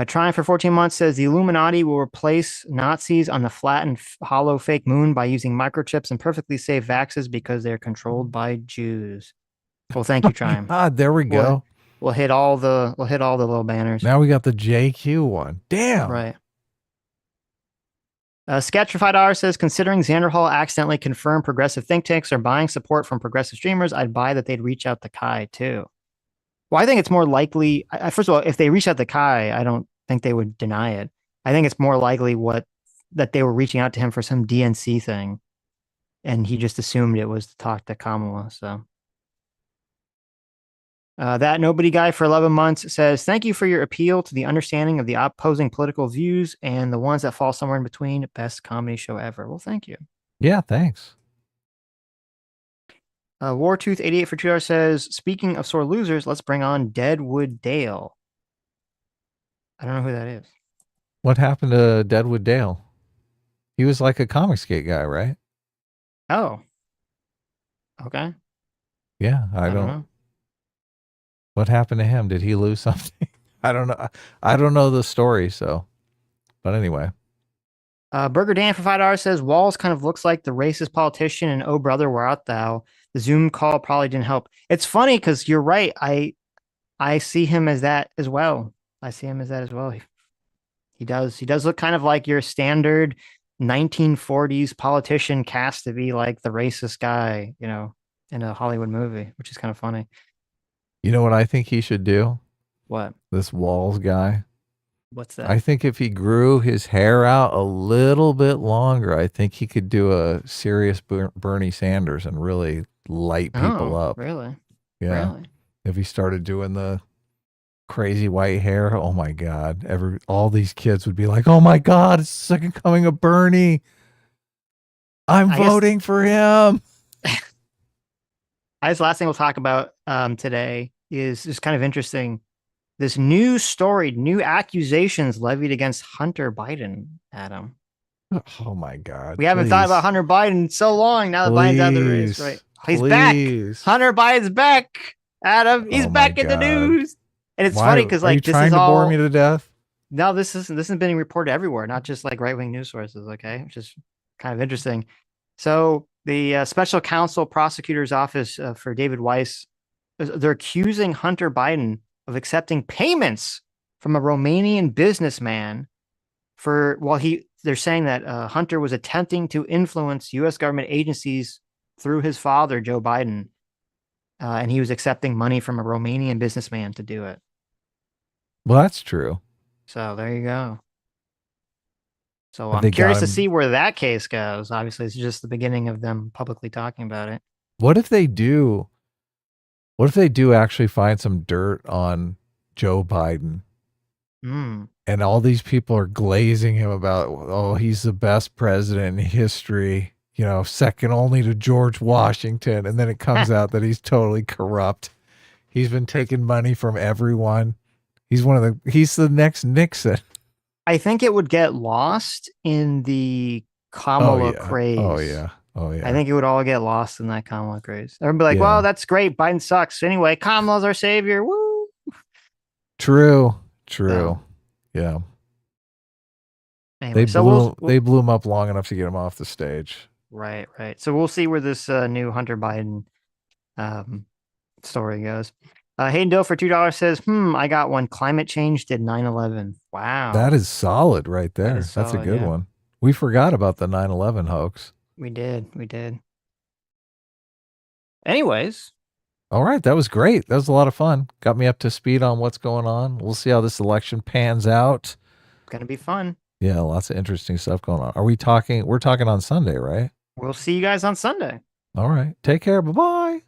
trying for 14 months says the Illuminati will replace Nazis on the flat and hollow fake moon by using microchips and perfectly safe vaxes because they're controlled by Jews. Well, thank you, Trime. There we go. We'll hit all the little banners. Now we got the JQ one. Damn. Right. Sketch for $5 says, considering Xander Hall accidentally confirmed progressive think tanks are buying support from progressive streamers, I'd buy that they'd reach out to Kai too. Well, I think it's more likely. First of all, if they reach out to Kai, I don't think they would deny it. I think it's more likely that they were reaching out to him for some DNC thing, and he just assumed it was to talk to Kamala. So. That nobody guy for 11 months says, thank you for your appeal to the understanding of the opposing political views and the ones that fall somewhere in between. Best comedy show ever. Well, thank you. Yeah, thanks. Wartooth88 for $2 says, speaking of sore losers, let's bring on Deadwood Dale. I don't know who that is. What happened to Deadwood Dale? He was like a Comicsgate guy, right? Oh. Okay. Yeah, I don't know. What happened to him? Did he lose something? I don't know. I don't know the story, so. But anyway. Burger Dan for $5 says, Walz kind of looks like the racist politician and oh brother, where art thou? The Zoom call probably didn't help. It's funny because you're right. I see him as that as well. He does look kind of like your standard 1940s politician cast to be like the racist guy, in a Hollywood movie, which is kind of funny. You know what I think he should do? What? This Walz guy. What's that? I think if he grew his hair out a little bit longer, I think he could do a serious Bernie Sanders and really light people up. Really? Yeah. Really? If he started doing the crazy white hair, oh my God. All these kids would be like, oh my God, it's the second coming of Bernie. I'm voting for him. I guess the last thing we'll talk about today is just kind of interesting. This new story, new accusations levied against Hunter Biden, Adam. Oh my God. We haven't thought about Hunter Biden in so long now that Biden's out of the race, right? He's back. Hunter Biden's back, Adam. He's back in the news. And it's funny because like this is all bore me to death. No, this is being reported everywhere, not just like right-wing news sources, okay? Which is kind of interesting. So the special counsel prosecutor's office for David Weiss, they're accusing Hunter Biden of accepting payments from a Romanian businessman they're saying that Hunter was attempting to influence U.S. government agencies through his father, Joe Biden, and he was accepting money from a Romanian businessman to do it. Well, that's true. So there you go. So Have I'm they got curious to him? see where that case goes. Obviously, it's just the beginning of them publicly talking about it. What if they do? What if they do actually find some dirt on Joe Biden? Hmm. And all these people are glazing him about, oh, he's the best president in history, you know, second only to George Washington. And then it comes out that he's totally corrupt. He's been taking money from everyone. He's the next Nixon. I think it would get lost in the Oh Kamala yeah. Oh craze. yeah. Oh I yeah. think it would all get lost in that Kamala craze. Everyone be like, Yeah. well, that's great. Biden sucks. Anyway, Kamala's our savior. Woo. True. So, True. Yeah. anyway, so They blew him up long enough to get him off the stage. right, right. So we'll see where this new Hunter Biden story goes. Hayden Dill for $2 says, I got one. Climate change did 9/11. Wow. That is solid right there. is That's a solid, good yeah. one. We forgot about the 9/11 hoax. We did. Anyways, All right, that was great. That was a lot of fun. Got me up to speed on what's going on. We'll see how this election pans out. it's gonna be fun. Yeah, lots of interesting stuff going on. We're talking on Sunday, right? We'll see you guys on Sunday. All right. Take care. Bye-bye.